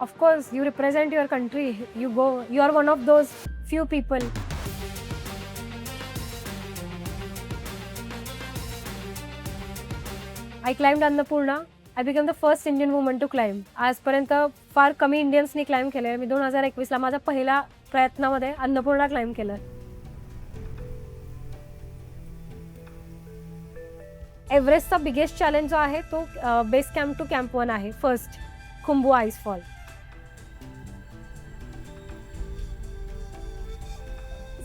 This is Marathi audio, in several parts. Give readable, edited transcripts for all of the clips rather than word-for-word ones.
Of course, you represent your country. You are one of those few people. I climbed Annapurna. I became the first Indian woman to climb. आजपर्यंत फार कमी इंडियन्सनी क्लाइंब केलंय. मी 2021ला माझा पहिला प्रयत्नामध्ये अन्नपूर्णा क्लाइंब केलं. एव्हरेस्टचा बिगेस्ट चॅलेंज जो आहे तो बेस कॅम्प टू कॅम्प 1 आहे. First Khumbu ice fall.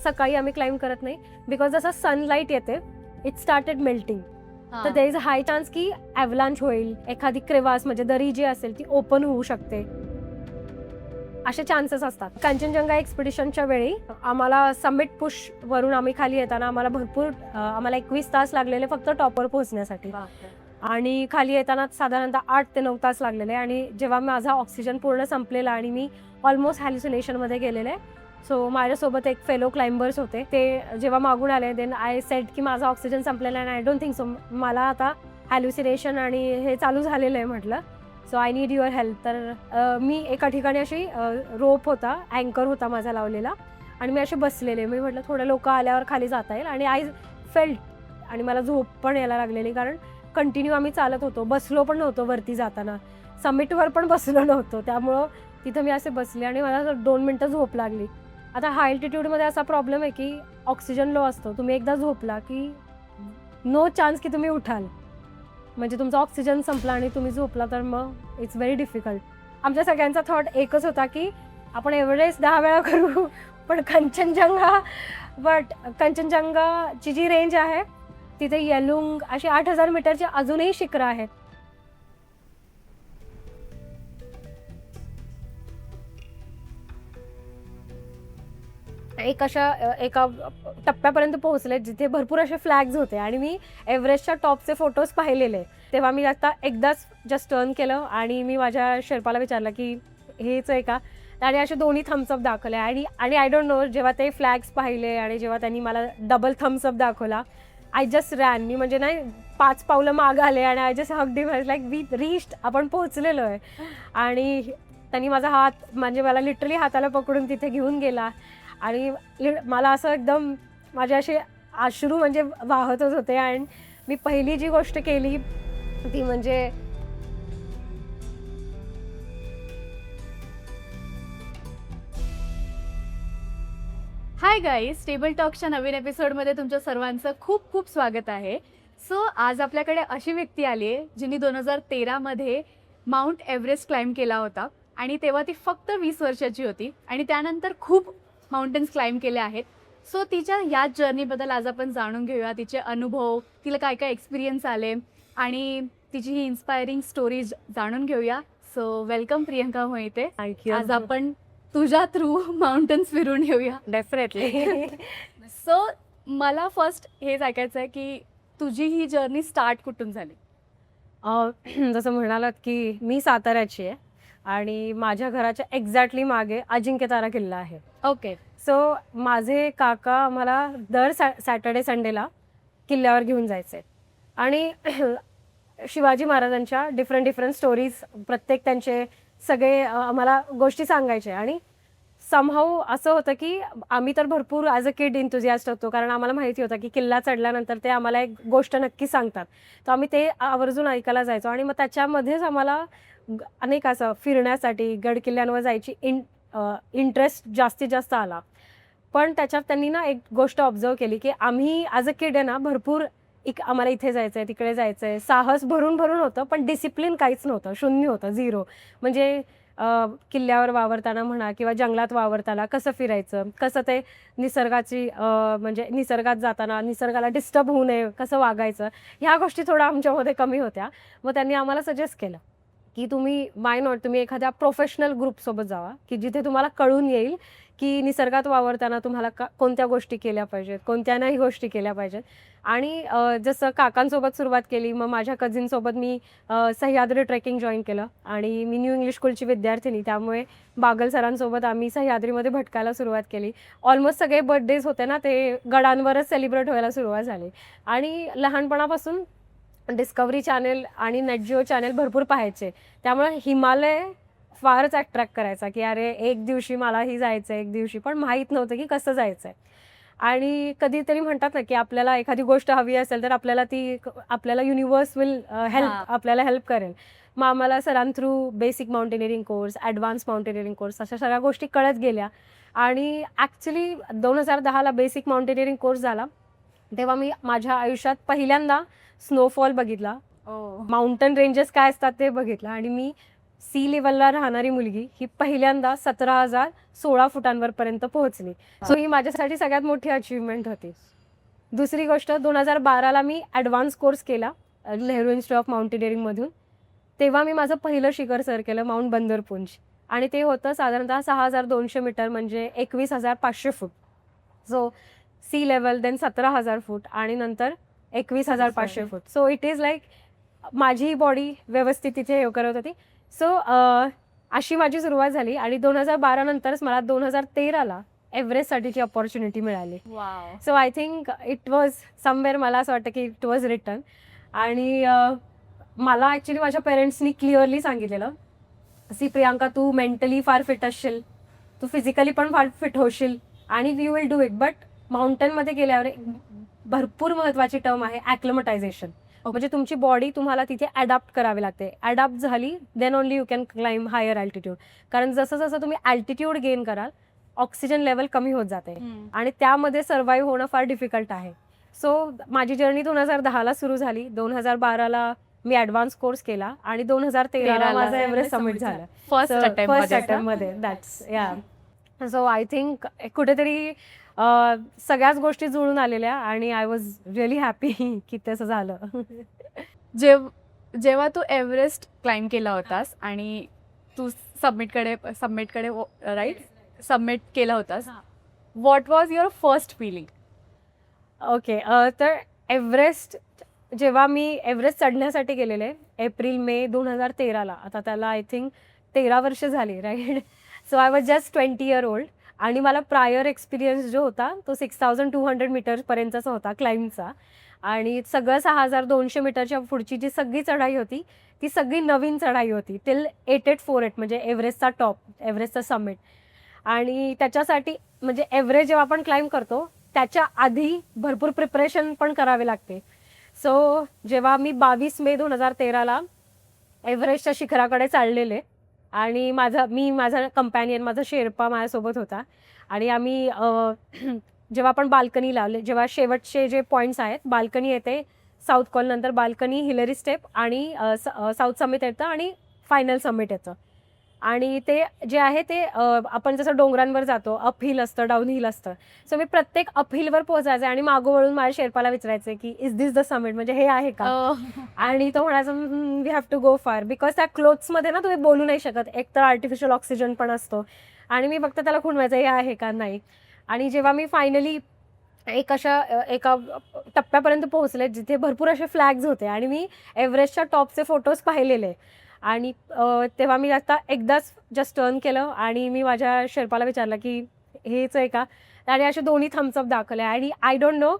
सकाळी आम्ही क्लाइंब करत नाही बिकॉज जसं सनलाईट येते इट स्टार्टेड मेल्टिंग. तर there is a high chance की ॲव्हलांच होईल, एखादी क्रेवास म्हणजे दरी जी असेल ती ओपन होऊ शकते, असे चान्सेस असतात. कांचनजंगा एक्सपिडिशनच्या वेळी आम्हाला समिट पुश वरून आम्ही खाली येताना आम्हाला 21 तास लागलेले फक्त टॉपवर पोहोचण्यासाठी. आणि खाली येताना साधारणतः 8 ते 9 तास लागलेले. आणि जेव्हा माझा ऑक्सिजन पूर्ण संपलेला आणि मी ऑलमोस्ट हॅल्युसिनेशनमध्ये गेलेले. सो माझ्यासोबत एक फेलो क्लाइंबर्स होते. ते जेव्हा मागून आले देन आय सेड की माझा ऑक्सिजन संपलेला आहे. आय डोंट थिंक सो मला आता हॅल्युसिनेशन आणि हे चालू झालेलं आहे म्हटलं. So I need your help. तर मी एका ठिकाणी अशी रोप होता, अँकर होता माझा लावलेला आणि मी असे बसलेले. मी म्हटलं थोडं लोक आल्यावर खाली जाता येईल. आणि आय फेल्ट आणि मला झोप पण यायला लागलेली कारण कंटिन्यू आम्ही चालत होतो. बसलो पण नव्हतो वरती जाताना, समिटवर पण बसलो नव्हतो. त्यामुळं तिथं मी असे बसले आणि मला 2 मिनटं झोप लागली. आता हाय अल्टिट्यूडमध्ये असा प्रॉब्लेम आहे की ऑक्सिजन लो असतो. तुम्ही एकदा झोपला की नो चान्स की तुम्ही उठाल. म्हणजे तुमचा ऑक्सिजन संपला आणि तुम्ही झोपला तर मग इट्स व्हेरी डिफिकल्ट. आमच्या सगळ्यांचा थॉट एकच होता की आपण एव्हरेस्ट 10 वेळा करू पण कंचनजंगाची जी रेंज आहे तिथे येलुंग अशी 8000 मीटरची अजूनही शिखरं आहेत. एका टप्प्यापर्यंत पोहोचले जिथे भरपूर असे फ्लॅग्स होते आणि मी एव्हरेस्टच्या टॉपचे फोटोज पाहिलेले. तेव्हा मी आता एकदाच जस्ट टर्न केलं आणि मी माझ्या शेर्पाला विचारलं की हेच आहे का, आणि असे दोन्ही थम्सअप दाखवले. आणि आय डोंट नो, जेव्हा ते फ्लॅग्स पाहिले आणि जेव्हा त्यांनी मला डबल थम्सअप दाखवला आय जस्ट रॅन. मी म्हणजे नाही 5 पावलं मागं आले आणि I just hug him like we reached, आपण पोहोचलेलो आहे. आणि त्यांनी माझा हात म्हणजे मला लिटरली हाताला पकडून तिथे घेऊन गेला आणि मला असं एकदम माझे असे अश्रू म्हणजे वाहतच होते. आणि मी पहिली जी गोष्ट केली ती म्हणजे हाय गाईज, टेबल टॉकच्या नवीन एपिसोडमध्ये तुमच्या सर्वांचं खूप खूप स्वागत आहे. सो आज आपल्याकडे अशी व्यक्ती आली आहे जिने 2013मध्ये माउंट एव्हरेस्ट क्लाइंब केला होता आणि तेव्हा ती फक्त 20 वर्षाची होती आणि त्यानंतर खूप माउंटन्स क्लाइंब केले आहेत. सो तिच्या याच जर्नीबद्दल आज आपण जाणून घेऊया, तिचे अनुभव, तिला काय काय एक्सपिरियन्स आले आणि तिची ही इन्स्पायरिंग स्टोरीज जाणून घेऊया. So welcome Priyanka Mohite. Thank you. आज आपण तुझ्या थ्रू माउंटन्स फिरून येऊया. डेफिनेटली. सो मला फर्स्ट हेच ऐकायचं आहे की तुझी ही जर्नी स्टार्ट कुठून झाली? जसं म्हणालात की मी साताऱ्याची आहे आणि माझ्या घराच्या एक्झॅक्टली मागे अजिंक्यतारा किल्ला आहे. ओके. सो माझे काका मला दर सॅटर्डे संडेला किल्ल्यावर घेऊन जायचे आणि शिवाजी महाराजांच्या डिफरंट स्टोरीज, प्रत्येक त्यांचे सगळे आम्हाला गोष्टी सांगायचे. आणि समहाऊ असं होतं की आम्ही तर भरपूर ॲज अ किड इंथुझियास्ट होतो कारण आम्हाला माहिती होतं की किल्ला चढल्यानंतर ते आम्हाला एक गोष्ट नक्की सांगतात. तर आम्ही ते आवर्जून ऐकायला जायचो आणि मग त्याच्यामध्येच आम्हाला अनेक असं फिरण्यासाठी गड किल्ल्यांवर जायची इंटरेस्ट जास्तीत जास्त आला. पण त्याच्यात त्यांनी ना एक गोष्ट ऑब्झर्व केली की आम्ही ॲज अ किड आहे ना भरपूर आम्हाला इथे जायचं आहे, तिकडे जायचं आहे, साहस भरून होतं पण डिसिप्लिन काहीच नव्हतं, शून्य होतं, झिरो. म्हणजे किल्ल्यावर वावरताना म्हणा किंवा जंगलात वावरताना कसं फिरायचं, कसं ते निसर्गाची म्हणजे निसर्गात जाताना निसर्गाला डिस्टर्ब होऊ नये कसं वागायचं, ह्या गोष्टी थोड्या आमच्यामध्ये कमी होत्या. मग त्यांनी आम्हाला सजेस्ट केलं की तुम्ही एखाद्या प्रोफेशनल ग्रुपसोबत जावा की जिथे तुम्हाला कळून येईल की निसर्गात वावरताना तुम्हाला कोणत्या गोष्टी केल्या पाहिजेत, कोणत्या नाही गोष्टी केल्या पाहिजेत. आणि जसं काकांसोबत सुरुवात केली, मग माझ्या कझिनसोबत मी सह्याद्री ट्रेकिंग जॉईन केलं आणि मी न्यू इंग्लिश स्कूलची विद्यार्थिनी, त्यामुळे बागल सरांसोबत आम्ही सह्याद्रीमध्ये भटकायला सुरुवात केली. ऑलमोस्ट सगळे बर्थडेज होते ना ते गडांवरच सेलिब्रेट व्हायला सुरुवात झाली. आणि लहानपणापासून डिस्कवरी चॅनेल आणि नेट जिओ चॅनेल भरपूर पाहायचे, त्यामुळे हिमालय फारच अट्रॅक्ट करायचा की अरे एक दिवशी मलाही जायचं आहे, एक दिवशी, पण माहीत नव्हतं की कसं जायचं आहे. आणि कधीतरी म्हणतात ना की आपल्याला एखादी गोष्ट हवी असेल तर आपल्याला आपल्याला युनिवर्स विल आपल्याला हेल्प करेल. मग आम्हाला सरांथ्रू basic mountaineering course, advanced mountaineering course अशा सगळ्या गोष्टी कळत गेल्या. आणि ॲक्च्युली 2010ला बेसिक माउंटेनिअरिंग कोर्स झाला, तेव्हा मी माझ्या आयुष्यात पहिल्यांदा स्नोफॉल बघितला, माउंटन रेंजेस काय असतात ते बघितलं. आणि मी सी लेवलला राहणारी मुलगी ही पहिल्यांदा 17,016 फुटांवरपर्यंत पोहोचली. सो ही माझ्यासाठी सगळ्यात मोठी अचीवमेंट होती. दुसरी गोष्ट, 2012ला मी ॲडव्हान्स कोर्स केला नेहरू इन्स्टिट्यूट ऑफ माउंटेनिअरिंगमधून. तेव्हा मी माझं पहिलं शिखर सर केलं माउंट बंदरपुंज. आणि ते होतं साधारणतः 6,200 मीटर, म्हणजे 21,500 फूट. सो सी लेवल, देन 17,000 फूट आणि नंतर 21,500 फूट. सो इट इज लाईक माझी बॉडी व्यवस्थित तिथे हे करत होती. सो अशी माझी सुरुवात झाली. आणि 2012 नंतरच मला 2013ला एव्हरेस्टसाठीची अपॉर्च्युनिटी मिळाली. So I think it was somewhere, मला असं वाटतं की इट वॉज रिटन. आणि मला ॲक्च्युली माझ्या पेरेंट्सनी क्लिअरली सांगितलेलं, सी प्रियांका, तू मेंटली फार फिट असशील, तू फिजिकली पण फार फिट होशील आणि you will do it. But माउंटनमध्ये गेल्यावर भरपूर महत्त्वाची टर्म आहे ॲक्लमटायझेशन. म्हणजे तुमची बॉडी तुम्हाला तिथे अडॅप्ट करावी लागते. अडॅप्ट झाली then only you can climb higher altitude. कारण जसं जसं तुम्ही अल्टिट्यूड गेन कराल ऑक्सिजन लेवल कमी होत जाते आणि त्यामध्ये सर्व्हाइव्ह होणं फार डिफिकल्ट आहे. सो माझी जर्नी 2010ला सुरू झाली. 2012ला मी ॲडव्हान्स कोर्स केला आणि 2013ला माझं एव्हरेस्ट सबमिट झालं फर्स्ट अटेम्प्टमध्ये. दॅट्स या. सो आय थिंक कुठेतरी सगळ्याच गोष्टी जुळून आलेल्या आणि आय वॉज रिअली हॅपी की तसं झालं. जेव्हा तू एव्हरेस्ट क्लाइम्ब केला होतास आणि तू सबमिट केला होतास, what was your first feeling? Okay, तर एव्हरेस्ट जेव्हा मी एव्हरेस्ट चढण्यासाठी गेलेले एप्रिल-मे 2013ला, आता त्याला आय थिंक 13 वर्ष झाली, right. So I was just 20 year old. आणि मला प्रायर एक्सपिरियन्स जो होता तो 6,200 मीटर्सपर्यंतचा होता क्लाइम्बचा. आणि सगळं 6,200 मीटरच्या पुढची जी सगळी चढाई होती ती सगळी नवीन चढाई होती टिल 8848, म्हणजे एव्हरेस्टचा टॉप, एव्हरेस्टचा समिट. आणि त्याच्यासाठी म्हणजे एव्हरेस्ट जेव्हा आपण क्लाइम्ब करतो त्याच्या आधी भरपूर प्रिपरेशन पण करावे लागते. सो जेव्हा मी 22 मे 2013ला एव्हरेस्टच्या शिखराकडे चाललेले आणि माझा कंपॅनियन, माझा शेर्पा माझ्यासोबत होता. आणि आम्ही जेव्हा आपण बाल्कनीला, जेव्हा शेवटचे जे पॉईंट्स आहेत, बाल्कनी येते साऊथ कॉल, नंतर बाल्कनी, हिलरी स्टेप आणि साऊथ समिट येतं आणि फायनल समिट येतं. आणि ते जे आहे ते आपण जसं डोंगरांवर जातो, अपहिल असतं, डाऊन हिल असतं. सो मी प्रत्येक अपहिलवर पोहोचायचे आणि मागोवळून माझ्या शेर्पाला विचारायचे की इज दिस द समिट, म्हणजे हे आहे का. आणि तो म्हणायचा वी हॅव टू गो फार, बिकॉज त्या क्लोथ्समध्ये ना तुम्ही बोलू नाही शकत, एक तर आर्टिफिशियल ऑक्सिजन पण असतो. आणि मी फक्त त्याला खुणवायचं हे आहे का, नाही. आणि जेव्हा मी फायनली एका टप्प्यापर्यंत पोहोचले जिथे भरपूर असे फ्लॅग्स होते आणि मी एव्हरेस्टच्या टॉपचे फोटोज पाहिलेले. आणि तेव्हा मी आता एकदाच जस्ट टर्न केलं आणि मी माझ्या शेर्पाला विचारलं की हेच आहे का. आणि असे दोन्ही थम्सअप दाखवले. आणि आय डोंट नो,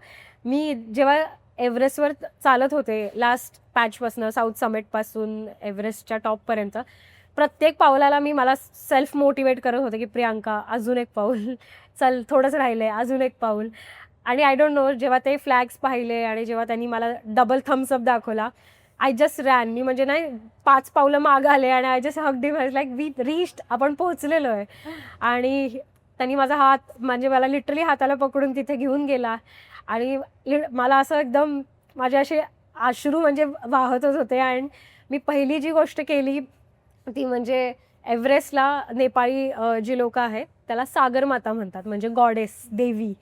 मी जेव्हा एव्हरेस्टवर चालत होते लास्ट पॅचपासून, साऊथ समिटपासून एव्हरेस्टच्या टॉपपर्यंत, प्रत्येक पावलाला मी मला सेल्फ मोटिवेट करत होते की प्रियांका अजून एक पाऊल, चल थोडंच राहिलं आहे, अजून एक पाऊल. आणि आय डोंट नो, जेव्हा ते फ्लॅग्स पाहिले आणि जेव्हा त्यांनी मला डबल थम्सअप दाखवला, आय जस्ट रॅन. मी म्हणजे नाही 5 पावलं मागं आले आणि I just hugged him, like we reached, आपण पोहोचलेलो आहे. आणि त्यांनी माझा हात, म्हणजे मला लिटरली हाताला पकडून तिथे घेऊन गेला. आणि मला असं एकदम माझे असे अश्रू म्हणजे वाहतच होते. आणि मी पहिली जी गोष्ट केली ती म्हणजे एव्हरेस्टला नेपाळी जी लोक आहेत त्याला सागर माता म्हणतात, म्हणजे गॉडेस, देवी.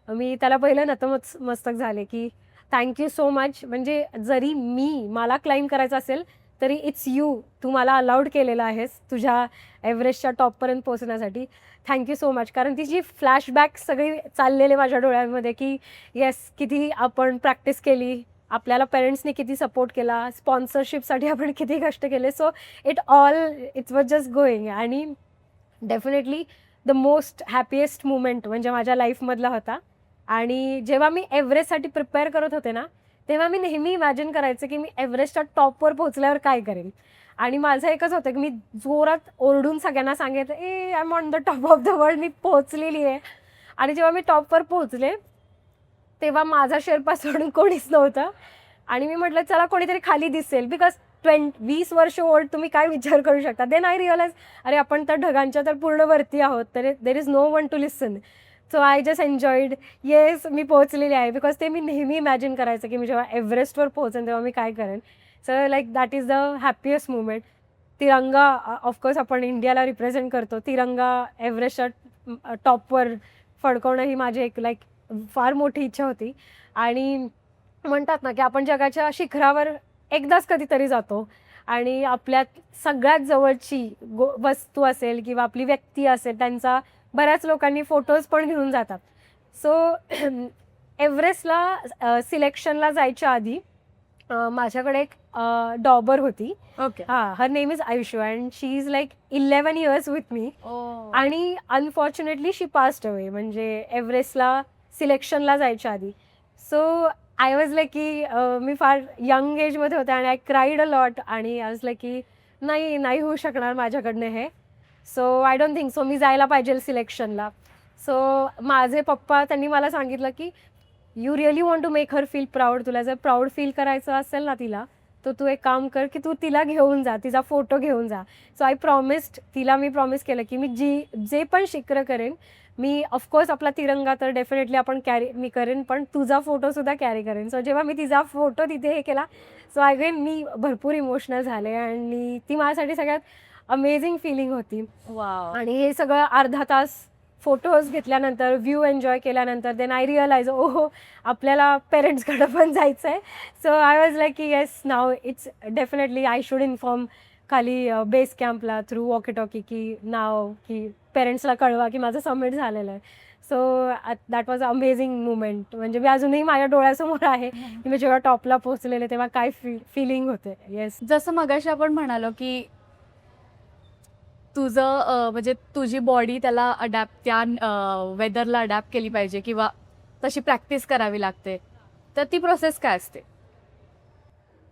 मी त्याला पहिलं नतमस्तक झाले की थँक्यू सो मच. म्हणजे जरी मला क्लाइम्ब करायचं असेल तरी इट्स यू, तू मला अलाउड केलेलं आहेस तुझ्या एव्हरेस्टच्या टॉपपर्यंत पोहोचण्यासाठी. Thank you so much. कारण ती जी फ्लॅशबॅक सगळी चाललेले माझ्या डोळ्यांमध्ये की येस, किती आपण प्रॅक्टिस केली, आपल्याला पेरेंट्सने किती सपोर्ट केला, स्पॉन्सरशिपसाठी आपण किती कष्ट केले. So it was just going. आणि definitely the most happiest moment म्हणजे माझ्या लाईफमधला होता. आणि जेव्हा मी एव्हरेस्टसाठी प्रिपेअर करत होते ना, तेव्हा मी नेहमी इमॅजिन करायचं की मी एव्हरेस्टच्या टॉपवर पोहोचल्यावर काय करेन. आणि माझं एकच होतं की मी जोरात ओरडून सगळ्यांना सांगितलं ए I am on the top of the world, मी पोहोचलेली आहे. आणि जेव्हा मी टॉपवर पोहोचले तेव्हा माझा शेर्पा सोडून कोणीच नव्हतं. आणि मी म्हटलं चला कोणीतरी खाली दिसेल, बिकॉज 20 वर्ष ओल्ड, तुम्ही काय विचार करू शकता. देन आय रिअलाइज अरे आपण तर ढगांच्या तर पूर्ण वरती आहोत, तर there is no one to listen. So I just enjoyed. Yes मी पोहोचलेली आहे, बिकॉज ते मी नेहमी इमॅजिन करायचं की मी जेव्हा एव्हरेस्टवर पोहोचेन तेव्हा मी काय करेन. So like that is the happiest moment. तिरंगा ऑफकोर्स आपण इंडियाला रिप्रेझेंट करतो, तिरंगा एव्हरेस्टच्या टॉपवर फडकवणं ही माझी एक लाईक फार मोठी इच्छा होती. आणि म्हणतात ना की आपण जगाच्या शिखरावर एकदाच कधीतरी जातो आणि आपल्यात सगळ्यात जवळची वस्तू असेल किंवा आपली व्यक्ती असेल त्यांचा बऱ्याच लोकांनी फोटोज पण घेऊन जातात. सो एव्हरेस्टला सिलेक्शनला जायच्या आधी माझ्याकडे एक डॉबर होती. ओके. हां, her name is Ayushu and she is like 11 years with me. आणि अनफॉर्च्युनेटली शी पास्ड अवे म्हणजे एव्हरेस्टला सिलेक्शनला जायच्या आधी. सो आय वॉज लाईक की मी फार यंग एजमध्ये होते आणि I cried a lot and I was like की नाही होऊ शकणार माझ्याकडनं हे. So I don't think so मी जायला पाहिजे सिलेक्शनला. सो माझे पप्पा त्यांनी मला सांगितलं की you really want to make her feel proud. तुला जर प्राऊड फील करायचं असेल ना तिला, तर तू एक काम कर की तू तिला घेऊन जा, तिचा फोटो घेऊन जा. सो आय प्रॉमिस्ड, तिला मी प्रॉमिस केलं की मी जे पण शिखरं करेन मी ऑफकोर्स आपला तिरंगा तर डेफिनेटली आपण मी करेन, पण तुझा फोटोसुद्धा कॅरी करेन. सो जेव्हा मी तिचा फोटो तिथे हे केला, सो अगेन मी भरपूर इमोशनल झाले आणि ती माझ्यासाठी सगळ्यात अमेझिंग फिलिंग होती. वाव. आणि हे सगळं अर्धा तास फोटोज घेतल्यानंतर, व्ह्यू एन्जॉय केल्यानंतर देन आय रिअलाइज ओहो आपल्याला पेरेंट्सकडं पण जायचं आहे. सो आय वॉज लाईक की yes now it's definitely I should inform खाली बेस कॅम्पला थ्रू वॉकी टॉकी की नाव की पेरेंट्सला कळवा की माझं सबमिट झालेलं आहे. So that was a amazing moment. म्हणजे मी अजूनही माझ्या डोळ्यासमोर आहे की मी जेव्हा टॉपला पोहोचलेले तेव्हा काय फिलिंग होते. येस. जसं मगाशी आपण म्हणालो की तुझं म्हणजे तुझी बॉडी त्याला अडॅप्ट त्या वेदरला अडॅप्ट केली पाहिजे किंवा तशी प्रॅक्टिस करावी लागते, तर ती प्रोसेस काय असते?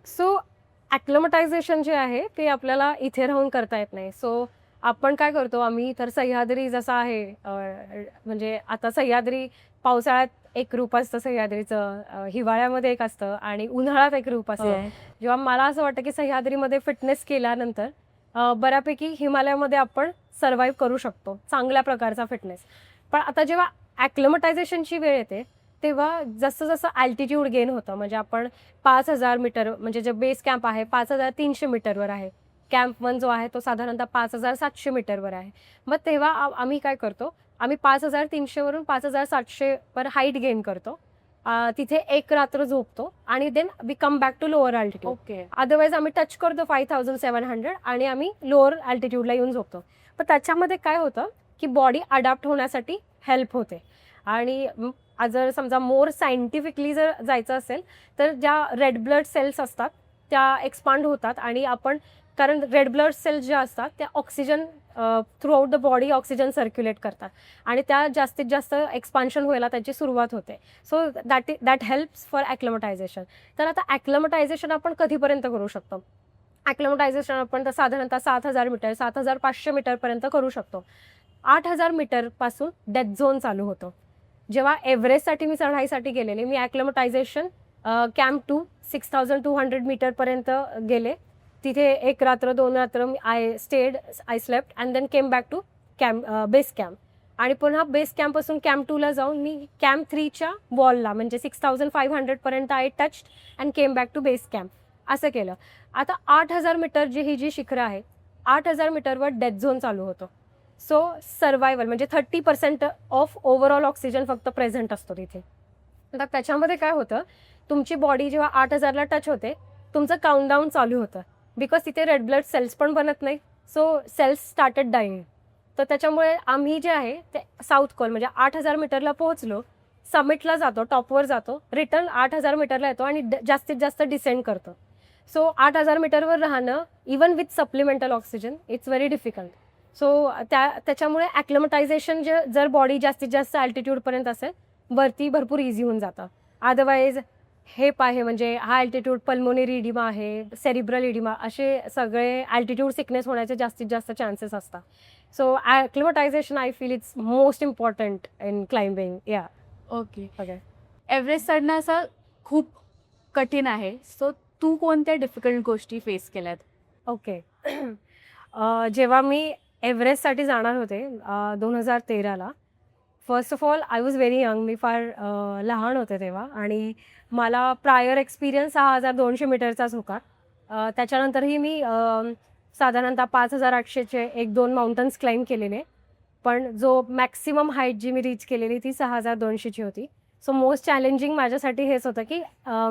सो ॲक्लमटायझेशन जे आहे ते आपल्याला इथे राहून करता येत नाही. सो आपण काय करतो, आम्ही तर सह्याद्री जसं आहे म्हणजे आता सह्याद्री पावसाळ्यात एक रूप असतं सह्याद्रीचं, हिवाळ्यामध्ये एक असतं आणि उन्हाळ्यात एक रूप असतं. जेव्हा मला असं वाटतं की सह्याद्रीमध्ये फिटनेस केल्यानंतर बऱ्यापैकी हिमालयामध्ये आपण सर्व्हाइव्ह करू शकतो चांगल्या प्रकारचा फिटनेस. पण आता जेव्हा ॲक्लमटायझेशनची वेळ येते तेव्हा जसं जसं ॲल्टिट्यूड गेन होतं, म्हणजे आपण 5,000 मीटर म्हणजे जे बेस कॅम्प आहे 5,300 मीटरवर आहे, कॅम्प 1 जो आहे तो साधारणतः 5,700 मीटरवर आहे. मग तेव्हा आम्ही काय करतो, आम्ही 5,300 वरून 5,700 वर हाईट गेन करतो, तिथे एक रात्र झोपतो आणि then we come back to lower altitude. Okay. Otherwise आम्ही टच करतो 5,700 आणि आम्ही लोअर अल्टिट्यूडला येऊन झोपतो. पण त्याच्यामध्ये काय होतं की बॉडी अडॅप्ट होण्यासाठी हेल्प होते. आणि जर समजा मोर सायंटिफिकली जर जायचं असेल तर ज्या रेड ब्लड सेल्स असतात त्या एक्सपांड होतात आणि आपण, कारण रेड ब्लड सेल्स ज्या असतात त्या oxygen through out the body oxygen circulate करतात आणि त्या जास्तीत जास्त एक्सपान्शन व्हायला त्याची सुरुवात होते. So that helps for acclimatization. तर आता ॲक्लमटायझेशन आपण कधीपर्यंत करू शकतो? ॲक्लमटायझेशन आपण तर साधारणतः 7,000 मीटर 7,500 मीटरपर्यंत करू शकतो. 8,000 मीटरपासून डेथ झोन चालू होतो. जेव्हा एव्हरेस्टसाठी मी चढाईसाठी गेलेले, मी ॲक्लमटायझेशन कॅम्प 2 6,200 मीटरपर्यंत गेले. तिथे एक रात्र 2 रात्र I slept and then came back to base camp. आणि पुन्हा बेस कॅम्पपासून कॅम्प 2ला जाऊन मी कॅम्प 3च्या वॉलला म्हणजे 6,500पर्यंत I touched and came back to base camp असं केलं. आता 8,000 मीटर ही जी शिखरं आहे 8,000 मीटरवर डेथ झोन चालू होतो. सो सर्वायवल म्हणजे 30% ऑफ ओव्हरऑल ऑक्सिजन फक्त प्रेझेंट असतो तिथे. आता त्याच्यामध्ये काय होतं, तुमची बॉडी जेव्हा 8,000ला टच होते तुमचं काउंटडाऊन चालू होतं, बिकॉज तिथे रेड ब्लड सेल्स पण बनत नाही. So sales started dying. तर त्याच्यामुळे आम्ही जे आहे ते साऊथ कोल म्हणजे 8,000 मीटरला पोहोचलो, समिटला जातो, टॉपवर जातो, रिटर्न 8,000 मीटरला येतो आणि जास्तीत जास्त डिसेंड करतो. सो 8,000 मीटरवर राहणं even with supplemental oxygen it's very difficult. So त्याच्यामुळे ॲक्लमटायझेशन जर बॉडी जास्तीत जास्त ॲल्टिट्यूडपर्यंत असेल वरती भरपूर इझी होऊन जातं. अदरवाईज हेप आहे, म्हणजे हा अल्टिट्यूड पल्मोनरी इडिमा आहे, सेरिब्रल इडिमा, असे सगळे अल्टिट्यूड सिकनेस होण्याचे जास्तीत जास्त चान्सेस असतात. So acclimatization I feel it's most important in climbing. या ओके. ओके. एव्हरेस्ट चढणं असं खूप कठीण आहे. सो तू कोणत्या डिफिकल्ट गोष्टी फेस केल्यात? ओके. जेव्हा मी एव्हरेस्टसाठी जाणार होते 2013ला, first of all I was very young. मी फार लहान होते तेव्हा, आणि मला प्रायर एक्सपिरियन्स 6200 मीटरचाच होता. त्याच्यानंतरही मी साधारणतः 5800चे 1-2 माउंटन्स क्लाइम्ब केलेले. पण जो मॅक्सिमम हाईट जी मी रीच केलेली ती 6200ची होती. सो मोस्ट चॅलेंजिंग माझ्यासाठी हेच होतं की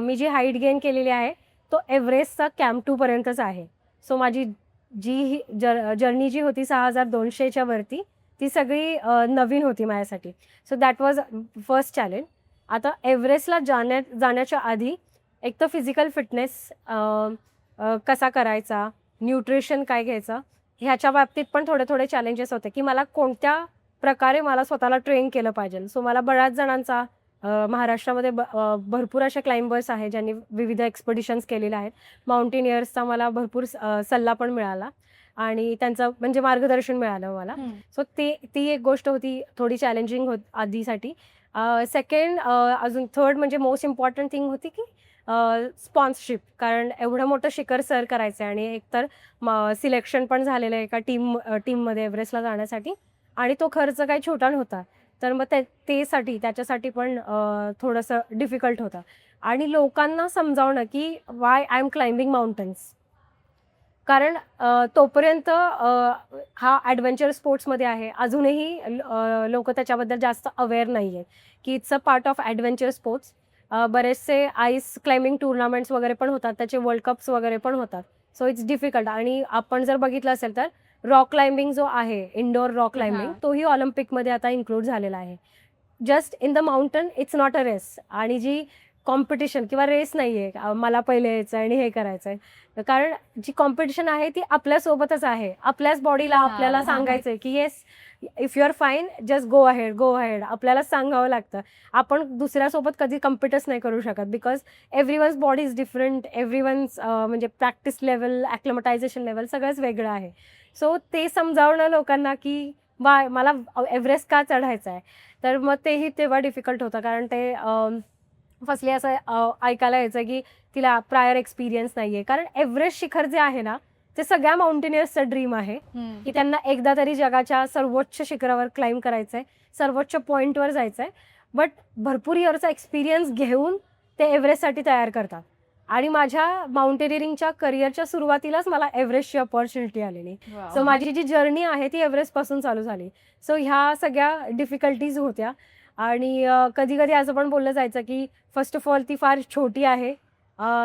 मी जी हाईट गेन केलेली आहे तो एव्हरेस्टचा कॅम्प 2 पर्यंतच आहे. सो माझी जी जर्नी जी होती 6200च्या वरती, ती सगळी नवीन होती माझ्यासाठी. So that was first challenge. आता एव्हरेस्टला जाण्याच्या आधी एक तर फिजिकल फिटनेस कसा करायचा, न्यूट्रिशन काय घ्यायचं, ह्याच्या बाबतीत पण थोडे चॅलेंजेस होते की मला कोणत्या प्रकारे मला स्वतःला ट्रेन केलं पाहिजे. सो मला बऱ्याच जणांचा महाराष्ट्रामध्ये भरपूर असे क्लाइंबर्स आहेत ज्यांनी विविध एक्सपिडिशन्स केलेल्या आहेत. माउंटेनियर्सचा मला भरपूर सल्ला पण मिळाला आणि त्यांचं म्हणजे मार्गदर्शन मिळालं मला. सो ती एक गोष्ट होती थोडी चॅलेंजिंग आधीसाठी. सेकंड अजून थर्ड म्हणजे मोस्ट इम्पॉर्टंट थिंग होती की स्पॉन्सरशिप. कारण एवढं मोठं शिखर सर करायचं आहे, आणि एकतर सिलेक्शन पण झालेलं आहे एका टीममध्ये एव्हरेस्टला जाण्यासाठी, आणि तो खर्च काही छोटा नव्हता. तर मग त्याच्यासाठी पण थोडंसं डिफिकल्ट होतं. आणि लोकांना समजावणं की why I am climbing mountains. कारण तोपर्यंत हा ॲडव्हेंचर स्पोर्ट्समध्ये आहे. अजूनही लोकं त्याच्याबद्दल जास्त अवेअर नाही आहेत की it's a part of adventure sports. बरेचसे आईस क्लाइम्बिंग टुर्नामेंट्स वगैरे पण होतात, त्याचे वर्ल्ड कप्स वगैरे पण होतात. So it's difficult. आणि आपण जर बघितलं असेल तर रॉक क्लाइम्बिंग जो आहे, इंडोर रॉक क्लाइम्बिंग, तोही ऑलिम्पिकमध्ये आता इन्क्लूड झालेला आहे. Just in the mountain it's not a race. आणि जी कॉम्पिटिशन किंवा रेस नाही आहे मला पहिले यायचं आणि हे करायचं आहे, कारण जी कॉम्पिटिशन आहे ती आपल्यासोबतच आहे. आपल्याच बॉडीला आपल्याला सांगायचं आहे की yes, if you are fine, just go ahead. आपल्यालाच सांगावं लागतं. आपण दुसऱ्यासोबत कधी कम्पिटच नाही करू शकत, because everyone's body is different. Everyone's म्हणजे प्रॅक्टिस लेवल, ॲक्लिमटायझेशन लेवल सगळंच वेगळं आहे. सो ते समजावणं लोकांना की मला एव्हरेस्ट का चढायचं आहे, तर मग तेही तेव्हा डिफिकल्ट होतं. कारण ते फर्स्टली असं ऐकायला यायचं की तिला प्रायर एक्सपिरियन्स नाही आहे. कारण एव्हरेस्ट शिखर जे आहे ना, ते सगळ्या माउंटेनियर्सचं ड्रीम आहे की त्यांना एकदा तरी जगाच्या सर्वोच्च शिखरावर क्लाइम्ब करायचं आहे, सर्वोच्च पॉईंटवर जायचं आहे. बट भरपूर इयरचा एक्सपिरियन्स घेऊन ते एव्हरेस्टसाठी तयार करतात. आणि माझ्या माउंटेनिअरिंगच्या करिअरच्या सुरुवातीलाच मला एव्हरेस्टची अपॉर्च्युनिटी आलेली. सो माझी जी जर्नी आहे ती एव्हरेस्टपासून चालू झाली. सो ह्या सगळ्या डिफिकल्टीज होत्या. आणि कधी कधी असं पण बोललं जायचं की फर्स्ट ऑफ ऑल ती फार छोटी आहे.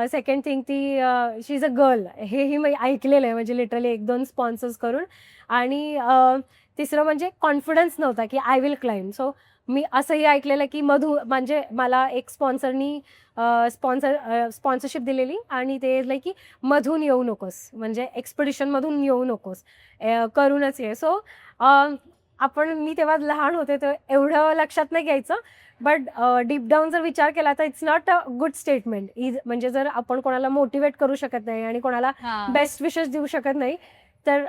सेकंड थिंग, ती शी इज अ गर्ल. हेही मी ऐकलेलं आहे, म्हणजे लिटरली 1-2 स्पॉन्सर्स करून. आणि तिसरं म्हणजे कॉन्फिडन्स नव्हता की आय विल क्लाइम्ब. सो मी असंही ऐकलेलं की म्हणजे मला एक स्पॉन्सरनी स्पॉन्सरशिप दिलेली, आणि ते लाईक की मधून येऊ नकोस, म्हणजे एक्सपिडिशनमधून येऊ नकोस, करूनच ये. सो मी तेव्हा लहान होते तर एवढं लक्षात नाही घ्यायचं. बट डीप डाऊन जर विचार केला तर it's not a good statement. म्हणजे जर आपण कोणाला मोटिवेट करू शकत नाही आणि कोणाला बेस्ट विशेस देऊ शकत नाही, तर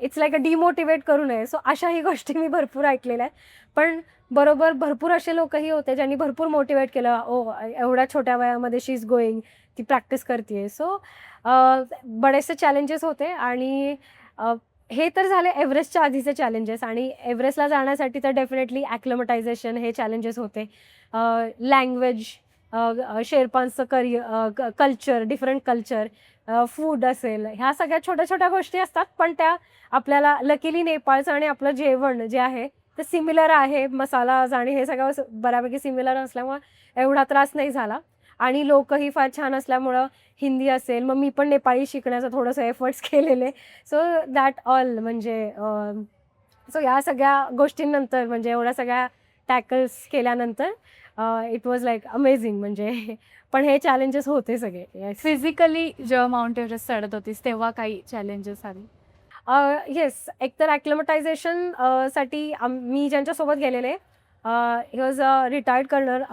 इट्स लाईक अ डिमोटिवेट करू नये. सो अशाही गोष्टी मी भरपूर ऐकलेल्या आहेत. पण बरोबर भरपूर असे लोकही होते ज्यांनी भरपूर मोटिवेट केलं. एवढ्या छोट्या वयामध्ये शी इज गोईंग, ती प्रॅक्टिस करते. सो बरेचसे चॅलेंजेस होते. आणि हे तर झाले एव्हरेस्टच्या आधीचे चॅलेंजेस. आणि एव्हरेस्टला जाण्यासाठी तर डेफिनेटली ॲक्लिमटायझेशन हे चॅलेंजेस होते. लँग्वेज, शेर्पांचं कल्चर, डिफरंट कल्चर, फूड असेल, ह्या सगळ्या छोट्या गोष्टी असतात. पण त्या आपल्याला लकीली नेपाळचं आणि आपलं जेवण जे आहे ते सिमिलर आहे. मसालाज आणि हे सगळं बऱ्यापैकी सिमिलर असल्यामुळं एवढा त्रास नाही झाला. आणि लोकही फार छान असल्यामुळं हिंदी असेल, मग मी पण नेपाळी शिकण्याचं थोडंसं एफर्ट्स केलेले. सो दॅट ऑल म्हणजे सो या सगळ्या गोष्टींनंतर, म्हणजे एवढ्या सगळ्या टॅकल्स केल्यानंतर इट वॉज लाईक अमेझिंग. म्हणजे पण हे चॅलेंजेस होते सगळे. फिजिकली जेव्हा माउंट एव्हरेस्ट चढत होतीस तेव्हा काही चॅलेंजेस आले? येस, एकतर ॲक्लिमटायझेशन साठी मी ज्यांच्यासोबत गेलेले, he was a retired colonel,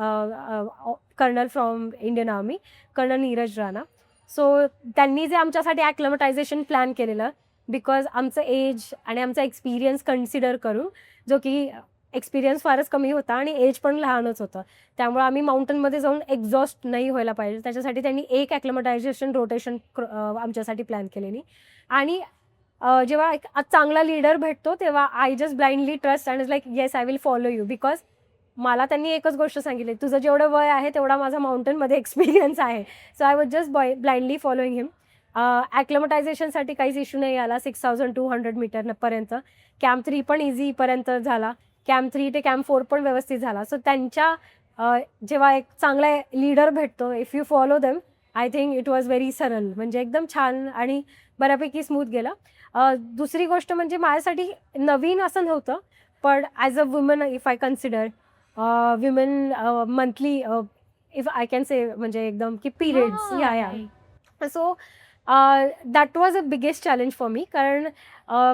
colonel from Indian army, colonel Neeraj Rana. So त्यांनी जे आमच्यासाठी ॲक्लमटायझेशन प्लॅन केलेलं, बिकॉज आमचं एज आणि आमचा एक्सपिरियन्स कन्सिडर करून, जो की एक्सपिरियन्स फारच कमी होता आणि एज पण लहानच होतं, त्यामुळे आम्ही माउंटनमध्ये जाऊन एक्झॉस्ट नाही व्हायला पाहिजे, त्याच्यासाठी त्यांनी एक ॲक्लमटायझेशन रोटेशन आमच्यासाठी प्लॅन केलेली. आणि जेव्हा एक चांगला लीडर भेटतो तेव्हा I just blindly trust and is like yes I will follow you, because मला त्यांनी एकच गोष्ट सांगितली, तुझं जेवढं वय आहे तेवढा माझा माउंटनमध्ये एक्सपिरियन्स आहे. So I was just blindly following him. ॲक्लमटायझेशनसाठी काहीच इश्यू नाही आला. 6200 मीटरपर्यंत. कॅम्प 3 पण इझीपर्यंत झाला. कॅम्प 3 ते कॅम्प 4 पण व्यवस्थित झाला. सो त्यांच्या जेव्हा एक चांगला लीडर भेटतो, if you follow them, I think it was very सरळ, म्हणजे एकदम छान आणि बऱ्यापैकी स्मूथ गेला. दुसरी गोष्ट म्हणजे माझ्यासाठी नवीन असं नव्हतं, पण as a woman if I consider women monthly, if I can say, म्हणजे एकदम की पिरियड्स, या so that was a biggest challenge for me. कारण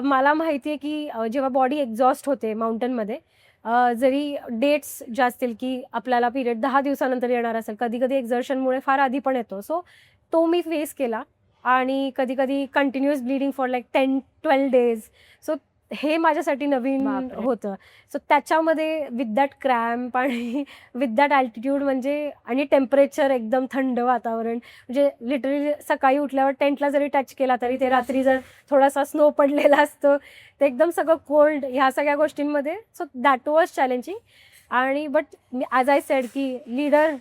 मला माहिती आहे की जेव्हा बॉडी एक्झॉस्ट होते माउंटनमध्ये, जरी डेट्स ज्या असतील की आपल्याला पिरियड 10 दिवसानंतर येणार असेल, कधी कधी एक्झर्शनमुळे फार आधी पण येतो, सो तो मी फेस केला. आणि कधी कधी continuous bleeding for like 10-12 days. So हे माझ्यासाठी नवीन बापरे. होतं. सो त्याच्यामध्ये विथ दॅट क्रॅम्प आणि विथ दॅट अल्टिट्यूड, म्हणजे आणि टेम्परेचर एकदम थंड वातावरण, म्हणजे लिटरली सकाळी उठल्यावर टेंटला जरी टच केला तरी ते रात्री जर थोडासा स्नो पडलेला असतो, ते एकदम सगळं कोल्ड, ह्या सगळ्या गोष्टींमध्ये. So that was challenging. आणि बट ॲज आय सेड की लीडर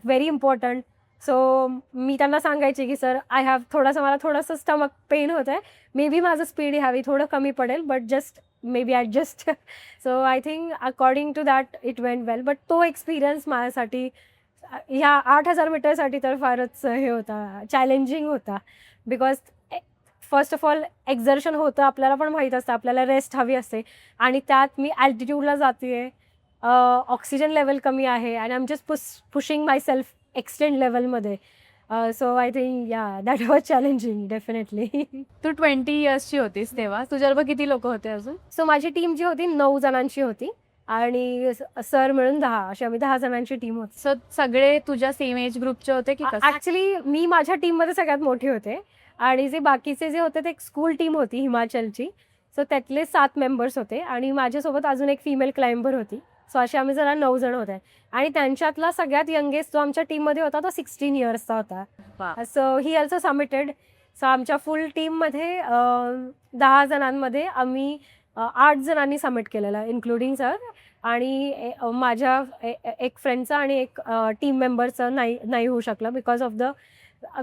व्हेरी इम्पॉर्टंट. सो मी त्यांना सांगायचे की सर मला थोडंसं स्टमक पेन होत आहे, मे बी माझं स्पीड ह्यावी थोडं कमी पडेल, but just maybe adjust. So I think according to that it went well. But तो एक्सपिरियन्स माझ्यासाठी ह्या 8000 मीटरसाठी तर फारच हे होता, चॅलेंजिंग होता. Because first of all exertion होतं, आपल्याला पण माहीत असतं, आपल्याला रेस्ट हवी असते, आणि त्यात मी अल्टिट्यूडला जाते आहे, ऑक्सिजन लेवल कमी आहे, आणि I am just pushing myself extend लेवलमध्ये. So I think that was challenging definitely. तू 20 इयर्सची होतीस तेव्हा, तुझ्याबरोबर किती लोक होते अजून? सो माझी टीम जी होती 9 जणांची होती, आणि सर मिळून 10, अशी आम्ही 10 जणांची टीम होती. सो सगळे तुझ्या सेम एज ग्रुपचे होते की कसं? ॲक्च्युली मी माझ्या टीममध्ये सगळ्यात मोठी होते, आणि जे बाकीचे जे होते ते एक स्कूल टीम होती हिमाचलची. सो त्यातले 7 मेंबर्स होते, आणि माझ्यासोबत अजून एक फिमेल क्लाइंबर होती. सो असे आम्ही जरा 9 जण होते, आणि त्यांच्यातला सगळ्यात यंगेस्ट जो आमच्या टीममध्ये होता तो 16 इयर्सचा होता. वा. So he also submitted. So आमच्या फुल टीममध्ये 10 जणांमध्ये आम्ही 8 जणांनी सबमिट केलेलं, इन्क्लुडिंग सर. आणि माझ्या एक फ्रेंडचा आणि एक टीम मेंबरचं नाही होऊ शकलं, बिकॉज ऑफ द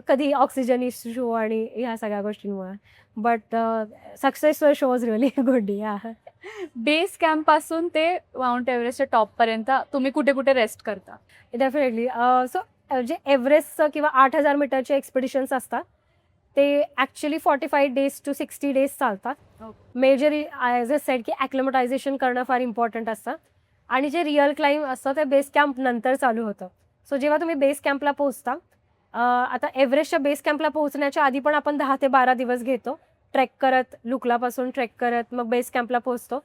कधी ऑक्सिजन इश्यू आणि ह्या सगळ्या गोष्टींमुळे. But success show was really good. Base camp पासून ते माउंट एव्हरेस्टच्या टॉप पर्यंत तुम्ही कुठे कुठे रेस्ट करता? डेफिनेटली. सो जे एव्हरेस्टचं किंवा 8000 मीटरचे एक्सपिडिशन्स असतात ते ॲक्च्युली 45 days to 60 days चालतात. मेजर ॲज अ सेड की ॲक्लमटायझेशन करणं फार इम्पॉर्टंट असतं, आणि जे रिअल क्लाइंब असतं ते बेस कॅम्प नंतर चालू होतं. सो जेव्हा तुम्ही बेस कॅम्पला पोहोचता, आता एव्हरेस्टच्या बेस कॅम्पला पोहोचण्याच्या आधी पण आपण 10 ते 12 दिवस घेतो ट्रेक करत, लुकलापासून ट्रेक करत मग बेस कॅम्पला पोहोचतो,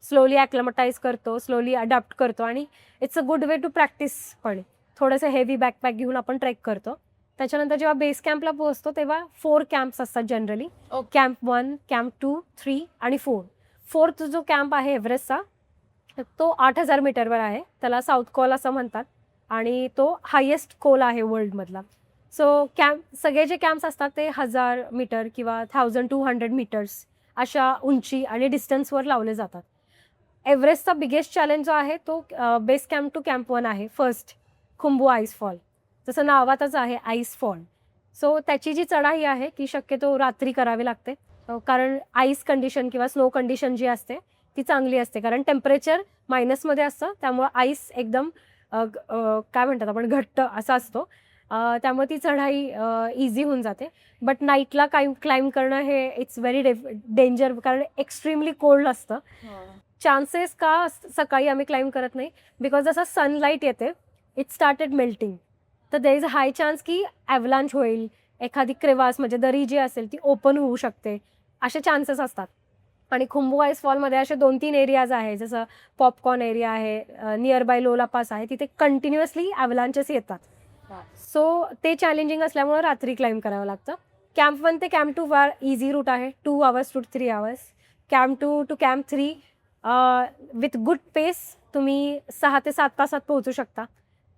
स्लोली ॲक्लमटाईज करतो, स्लोली अडॅप्ट करतो, आणि it's a good way to practise. पण थोडंसं हेवी बॅकपॅक घेऊन आपण ट्रेक करतो. त्याच्यानंतर जेव्हा बेस कॅम्पला पोहोचतो तेव्हा 4 कॅम्प्स असतात जनरली. कॅम्प 1, कॅम्प 2, 3 आणि 4. 4th जो कॅम्प आहे एव्हरेस्टचा तो 8000 मीटरवर आहे, त्याला साऊथ कोल असं म्हणतात, आणि तो हायेस्ट कोल आहे वर्ल्डमधला. सो सगळे जे कॅम्प्स असतात ते 1000 मीटर किंवा 1200 मीटर्स अशा उंची आणि डिस्टन्सवर लावले जातात. एव्हरेस्टचा बिगेस्ट चॅलेंज जो आहे तो बेस कॅम्प टू कॅम्प 1 आहे. फर्स्ट खुंबू आईस फॉल, जसं नावातच आहे आईस फॉल. सो त्याची जी चढाई आहे ती शक्यतो रात्री करावी लागते, कारण आईस कंडिशन किंवा स्नो कंडिशन जी असते ती चांगली असते, कारण टेम्परेचर मायनसमध्ये असतं, त्यामुळं आईस एकदम काय म्हणतात आपण घट्ट असा असतो, त्यामुळे ती चढाई इझी होऊन जाते. बट नाईटला क्लाइंब करणं हे इट्स व्हेरी डेंजर, कारण एक्स्ट्रीमली कोल्ड असतं. चान्सेस का सकाळी आम्ही क्लाइंब करत नाही, बिकॉज जसं सनलाईट येते इट स्टार्टेड मेल्टिंग, तर there is a high chance की ॲव्हलांच होईल, एखादी क्रेवास म्हणजे दरी जी असेल ती ओपन होऊ शकते, असे चान्सेस असतात. आणि खुंबू आईसफॉलमध्ये असे 2-3 एरियाज आहे, जसं पॉपकॉर्न एरिया आहे, नियर बाय लोला पास आहे, तिथे कंटिन्युअसली ॲव्हलांचेस येतात. सो ते चॅलेंजिंग असल्यामुळं रात्री क्लाइम्ब करावं लागतं. कॅम्प 1 ते कॅम्प 2 फार इझी रूट आहे, 2 hours to 3 hours. Camp 2 to camp 3 with good pace तुम्ही 6 ते 7 तासात पोहोचू शकता.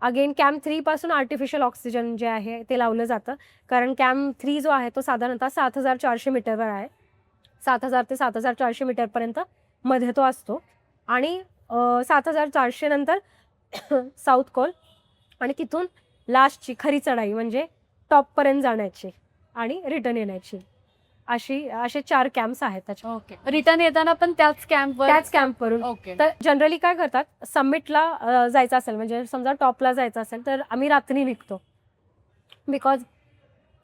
अगेन कॅम्प 3 पासून आर्टिफिशियल ऑक्सिजन जे आहे ते लावलं जातं, कारण कॅम्प 3 जो आहे तो साधारणतः 7,400 मीटरवर आहे. 7,000 ते 7,400 मीटरपर्यंत मध्ये तो असतो आणि 7,400 नंतर साऊथ कोल आणि तिथून लास्टची खरी चढाई म्हणजे टॉपपर्यंत जाण्याची आणि रिटर्न येण्याची, असे 4 कॅम्प्स आहेत त्याच्या. ओके. रिटर्न येताना पण त्याच कॅम्पवर? त्याच कॅम्पवरून. ओके. तर जनरली काय करतात, समिटला जायचं असेल म्हणजे समजा टॉपला जायचं असेल तर आम्ही रात्री निघतो, बिकॉज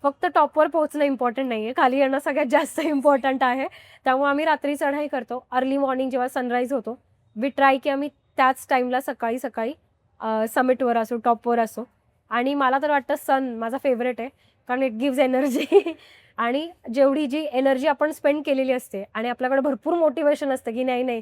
फक्त टॉपवर पोहोचणं इम्पॉर्टंट नाही आहे, खाली येणं सगळ्यात जास्त इम्पॉर्टंट आहे. त्यामुळे आम्ही रात्री चढाई करतो. अर्ली मॉर्निंग जेव्हा सनराईज होतो, वी ट्राय की आम्ही त्याच टाईमला सकाळी समिटवर असो, टॉपवर असो. आणि मला तर वाटतं सन माझा फेवरेट आहे, कारण इट गिव्ज एनर्जी आणि जेवढी जी एनर्जी आपण स्पेंड केलेली असते आणि आपल्याकडे भरपूर मोटिवेशन असतं की नाही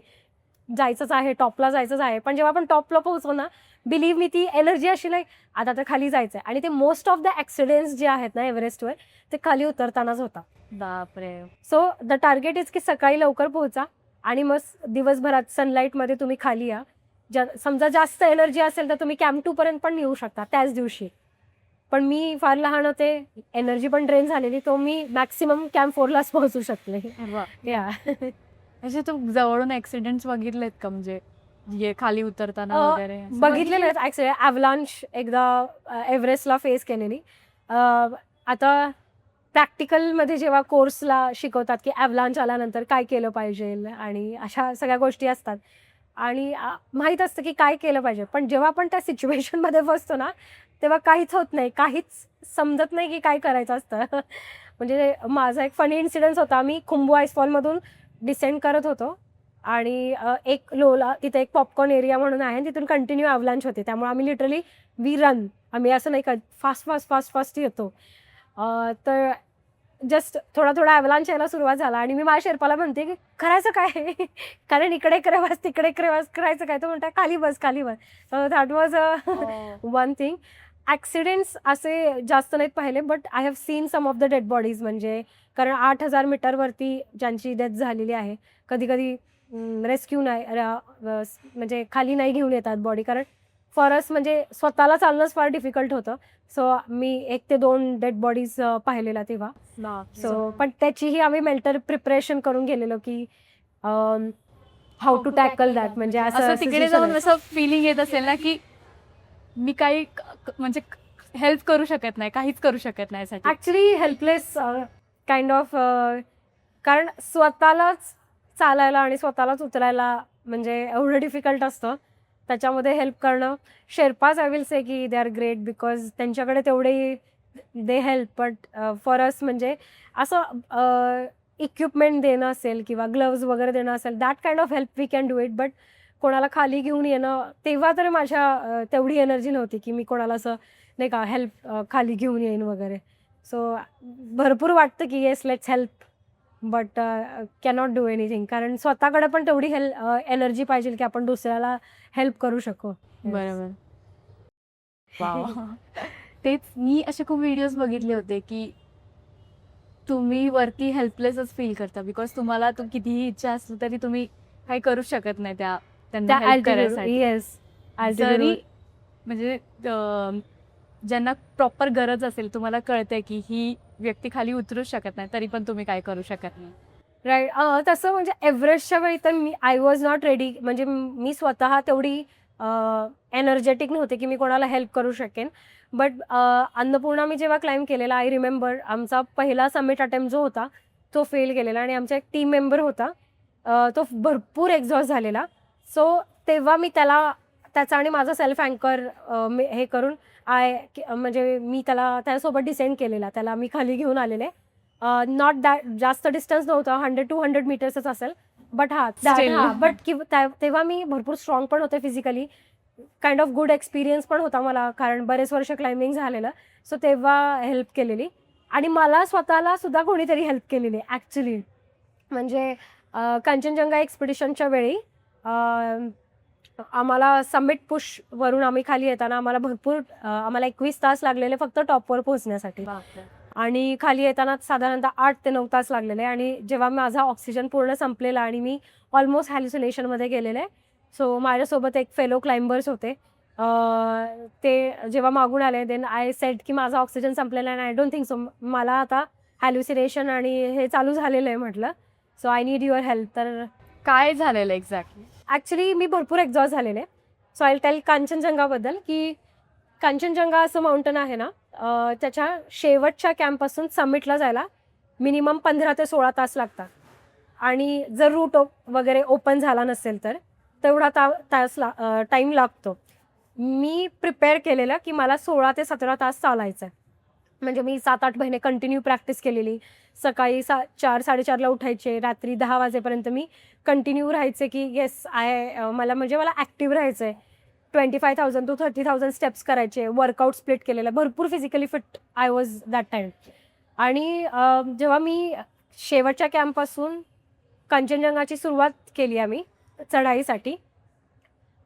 जायचंच आहे, टॉपला जायचंच आहे, पण जेव्हा आपण टॉपला पोहोचतो ना, बिलीव्ह मी ती एनर्जी अशी नाही आता तर खाली जायचं आहे. आणि ते मोस्ट ऑफ द ॲक्सिडेंट्स जे आहेत ना एव्हरेस्टवर, ते खाली उतरतानाच होता. बापरे. सो द टार्गेट इज की सकाळी लवकर पोहोचा आणि मग दिवसभरात सनलाईटमध्ये तुम्ही खाली या. समजा जास्त एनर्जी असेल तर तुम्ही कॅम्प 2 पर्यंत पण येऊ शकता त्याच दिवशी. पण मी फार लहान होते, एनर्जी पण ड्रेन झालेली, तो मी मॅक्सिमम कॅम्प 4लाच पोहोचू शकले. या म्हणजे तू जवळून ऍक्सिडेंट्स बघितलेत का, म्हणजे खाली उतरताना वगैरे? बघितलेलं ॲक्च्युली. ॲव्हलांच एकदा एव्हरेस्टला फेस केलेली. आता प्रॅक्टिकलमध्ये जेव्हा कोर्सला शिकवतात की ॲव्हलांच आल्यानंतर काय केलं पाहिजे आणि अशा सगळ्या गोष्टी असतात आणि माहीत असतं की काय केलं पाहिजे, पण जेव्हा आपण त्या सिच्युएशनमध्ये बसतो ना, तेव्हा काहीच होत नाही, काहीच समजत नाही की काय करायचं असतं. म्हणजे माझा एक फनी इन्सिडन्स होता. मी खुंबू आईसफॉलमधून डिसेंड करत होतो आणि एक लोला तिथे एक पॉपकॉर्न एरिया म्हणून आहे, तिथून कंटिन्यू ॲव्हलांच होते. त्यामुळे आम्ही लिटरली वी रन, आम्ही असं नाही का फास्ट येतो. तर जस्ट थोडा ॲव्हलांच यायला सुरुवात झाला आणि मी माझ्या शेर्पाला म्हणते की करायचं काय कारण इकडे क्रेवास तिकडे क्रेवास, करायचं काय? तो म्हणता खाली बस. So that was one thing. Accidents असे जास्त नाहीत पाहिले, but I have seen some of the dead bodies. म्हणजे कारण 8,000 मीटरवरती ज्यांची डेथ झालेली आहे, कधी रेस्क्यू नाही म्हणजे खाली नाही घेऊन येतात बॉडी, कारण फॉरस म्हणजे स्वतःला चालणंच फार डिफिकल्ट होतं. सो मी 1 ते 2 डेड बॉडीज पाहिलेला तेव्हा. सो पण त्याचीही आम्ही मेंटल प्रिपरेशन करून गेलेलो की हाऊ टू टॅकल दॅट. म्हणजे असं तिकडे जाऊन असं फिलिंग येत असेल ना की मी काही म्हणजे हेल्प करू शकत नाही, काहीच करू शकत नाही. ॲक्च्युली हेल्पलेस काइंड ऑफ, कारण स्वतःलाच चालायला आणि स्वतःलाच उतरायला म्हणजे एवढं डिफिकल्ट असतं. त्याच्यामध्ये हेल्प करणं, शेर्पाज आय विल से की दे आर ग्रेट बिकॉज त्यांच्याकडे तेवढे they help. But for us म्हणजे असं इक्विपमेंट देणं असेल किंवा ग्लव्ज वगैरे देणं असेल, that kind of help we can do it. But कोणाला खाली घेऊन येणं, तेव्हा तर माझ्या तेवढी एनर्जी नव्हती की मी कोणाला असं नाही का हेल्प खाली घेऊन येईन वगैरे. सो भरपूर वाटतं की yes let's help, but cannot do anything, कारण स्वतःकडे पण तेवढी एनर्जी पाहिजे की आपण दुसऱ्याला हेल्प करू शकू. बरोबर. तेच मी असे खूप व्हिडिओज बघितले होते की तुम्ही वरती हेल्पलेसच फील करता, बिकॉज तुम्हाला कितीही इच्छा असली तरी तुम्ही काही करू शकत नाही त्यांना हेल्प करायसाठी. येस, जरी म्हणजे ज्यांना प्रॉपर गरज असेल, तुम्हाला कळतंय की ही व्यक्ती खाली उतरू शकत नाही, तरी पण तुम्ही काय करू शकत नाही. राईट. तसं म्हणजे एव्हरेस्टच्या वेळी तर आय वॉज नॉट रेडी. म्हणजे मी स्वतः तेवढी एनर्जेटिक नव्हते की मी कोणाला हेल्प करू शकेन. बट अन्नपूर्णा मी जेव्हा क्लाइम्ब केलेला, आय रिमेंबर आमचा पहिला समिट अटेम्प्ट जो होता तो फेल गेलेला आणि आमचा एक टीम मेंबर होता, तो भरपूर एक्झॉस्ट झालेला. सो तेव्हा मी त्याचा आणि माझा सेल्फ अँकर हे करून म्हणजे मी त्याच्यासोबत डिसेंड केलेला. त्याला मी खाली घेऊन आलेले. नॉट दॅट जास्त डिस्टन्स नव्हता, 100-200 मीटर्सच असेल. बट तेव्हा मी भरपूर स्ट्रॉंग पण होते physically, kind of good experience पण होता मला, कारण बरेच वर्ष क्लाइम्बिंग झालेलं. सो तेव्हा हेल्प केलेली आणि मला स्वतःला सुद्धा कोणीतरी हेल्प केलेली ॲक्च्युली. म्हणजे कांचनजंगा एक्सपिडिशनच्या वेळी आम्हाला समिट पुशवरून आम्ही खाली येताना आम्हाला 21 तास लागलेले फक्त टॉपवर पोहोचण्यासाठी. आणि खाली येताना साधारणतः 8 ते 9 तास लागलेले. आणि जेव्हा माझा ऑक्सिजन पूर्ण संपलेला आणि मी ऑलमोस्ट हॅल्युसिनेशनमध्ये गेलेले, सो माझ्यासोबत एक फेलो क्लाइंबर्स होते. ते जेव्हा मागून आले, देन आय सेड की माझा ऑक्सिजन संपलेला आहे, आय डोंट थिंक सो, मला आता हॅल्युसिनेशन आणि हे चालू झालेलं आहे म्हटलं, so I need your help. तर काय झालेलं एक्झॅक्टली? ॲक्च्युली मी भरपूर एक्झॉस्ट झालेले. सो आय टेल कांचनजंगाबद्दल की कांचनजंगा असं माउंटन आहे ना, त्याच्या शेवटच्या कॅम्पपासून समिटला जायला मिनिमम 15 ते 16 तास लागतात. आणि जर रूट वगैरे ओपन झाला नसेल तर तेवढा टाईम लागतो. मी प्रिपेअर केलेलं की मला 16 ते 17 तास चालायचं आहे. म्हणजे मी 7-8 महिने कंटिन्यू प्रॅक्टिस केलेली. सकाळी 4-4:30ला उठायचे, रात्री 10 वाजेपर्यंत मी कंटिन्यू राहायचे की येस मला ॲक्टिव्ह राहायचं आहे. 25,000 to 30,000 स्टेप्स करायचे, वर्कआउट स्प्लिट केलेलं, भरपूर physically fit I was that time. आणि जेव्हा मी शेवटच्या कॅम्पपासून कांचनजंगाची सुरुवात केली आम्ही चढाईसाठी,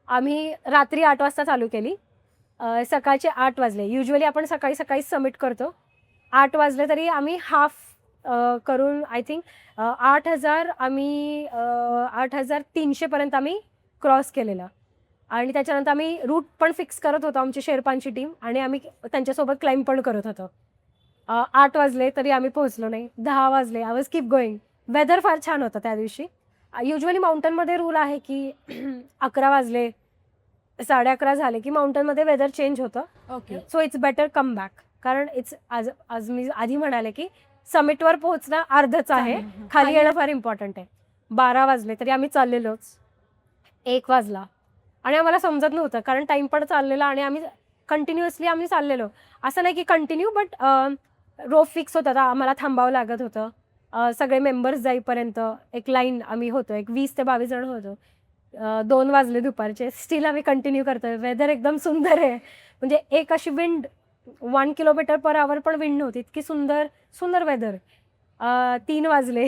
आम्ही रात्री 8 वाजता चालू केली. सकाळचे 8 वाजले. युजली आपण सकाळी सकाळी सबमिट करतो. 8 वाजले तरी आम्ही हाफ करून आय थिंक 8,000 आम्ही 8,300पर्यंत आम्ही क्रॉस केलेलं. आणि त्याच्यानंतर आम्ही रूट पण फिक्स करत होतो, आमची शेर्पांची टीम, आणि आम्ही त्यांच्यासोबत क्लाइंब पण करत होतो. 8 वाजले तरी आम्ही पोहोचलो नाही. 10 वाजले, I was keep going. Weather फार छान होतं त्या दिवशी. युजली माउंटनमध्ये रूल आहे की 11 वाजले, 11:30 झाले की माउंटनमध्ये वेदर चेंज होतं. Okay. So it's better come back. कारण आज मी आधी म्हणाले की समिटवर पोहोचणं अर्धच आहे, खाली येणं फार इम्पॉर्टंट आहे. 12 वाजले तरी आम्ही चाललेलोच. 1 वाजला आणि आम्हाला समजत नव्हतं, कारण टाईम पण चाललेला आणि आम्ही कंटिन्युअसली चाललेलो. असं नाही की कंटिन्यू, बट रोप फिक्स होता, आम्हाला थांबावं लागत होतं. सगळे मेंबर्स जाईपर्यंत एक लाईन आम्ही होतो, एक 20 ते 22 जण होतो. 2 वाजले दुपारचे, स्टील आम्ही कंटिन्यू करतोय. वेदर एकदम सुंदर आहे. म्हणजे एक अशी विंड 1 km/h पण विंड नव्हती, इतकी सुंदर सुंदर वेदर. 3 वाजले.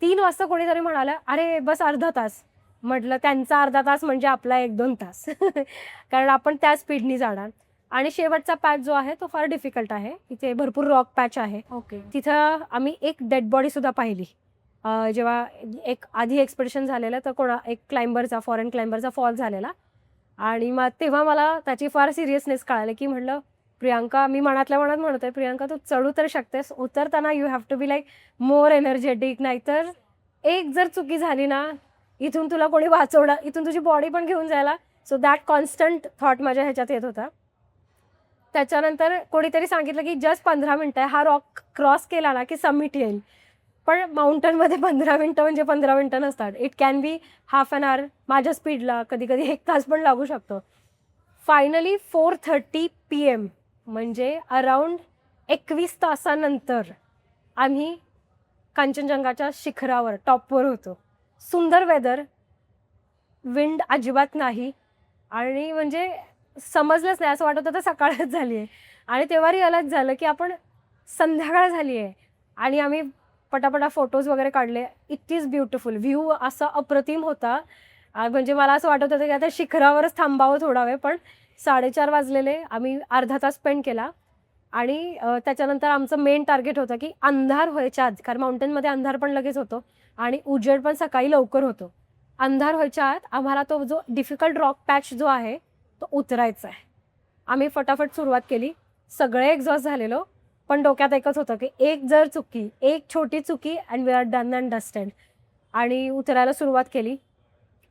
3 वाजता कोणीतरी म्हणालं, अरे बस अर्धा तास. म्हटलं त्यांचा अर्धा तास म्हणजे आपला 1-2 तास. कारण आपण त्या स्पीडनी जाणार. आणि शेवटचा पॅच जो आहे तो फार डिफिकल्ट आहे. इथे भरपूर रॉक पॅच आहे. ओके. तिथं आम्ही एक डेड बॉडीसुद्धा पाहिली. जेव्हा एक आधी एक्सपिडिशन झालेलं, तर एक फॉरेन क्लाइंबरचा फॉल झालेला. आणि मग तेव्हा मला त्याची फार सिरियसनेस कळाली की म्हटलं, प्रियांका, मी मनातल्या मनात म्हणतोय, प्रियांका तू चढू तर शकतेस, उतरताना you have to be like more energetic. नाहीतर एक जर चुकी झाली ना, इथून तुला कोणी वाचवणार, इथून तुझी बॉडी पण घेऊन जायला. सो दॅट कॉन्स्टंट थॉट माझ्या ह्याच्यात येत होता. त्याच्यानंतर कोणीतरी सांगितलं की जस्ट 15 मिनटं आहे, हा रॉक क्रॉस केला ना की समिट येईल. पण माउंटनमध्ये 15 मिनटं म्हणजे 15 मिनटं नसतात. It can be half an hour. माझ्या स्पीडला कधी कधी 1 तास पण लागू शकतो. फायनली 4:30 PM म्हणजे अराऊंड 21 तासानंतर आम्ही कांचनजंगाच्या शिखरावर, टॉपवर होतो. सुंदर वेदर, विंड अजिबात नाही, आणि म्हणजे समजलंच नाही, असं वाटत होतं सकाळच झाली आहे. आणि तेव्हा रिअलाइज झालं की आपण संध्याकाळ झाली आहे. आणि आम्ही पटापटा फोटोज वगैरे काढले. It is beautiful. व्ह्यू असा अप्रतिम होता. म्हणजे मला असं वाटत होतं की आता शिखरावरच थांबावं थोडा वेळ. पण 4:30 वाजलेले, आम्ही अर्धा तास स्पेंड केला. आणि त्याच्यानंतर आमचं मेन टार्गेट होतं की अंधार व्हायच्या आत, कारण माउंटेनमध्ये अंधार पण लगेच होतो आणि उजेड पण सकाळी लवकर होतो. अंधार व्हायच्या आत आम्हाला तो जो डिफिकल्ट रॉक पॅच जो आहे तो उतरायचा आहे. आम्ही फटाफट सुरुवात केली. सगळे एक्झॉस्ट झालेलो, पण डोक्यात एकच होतं की एक छोटी चुकी and we are done and dusted. आणि उतरायला सुरुवात केली.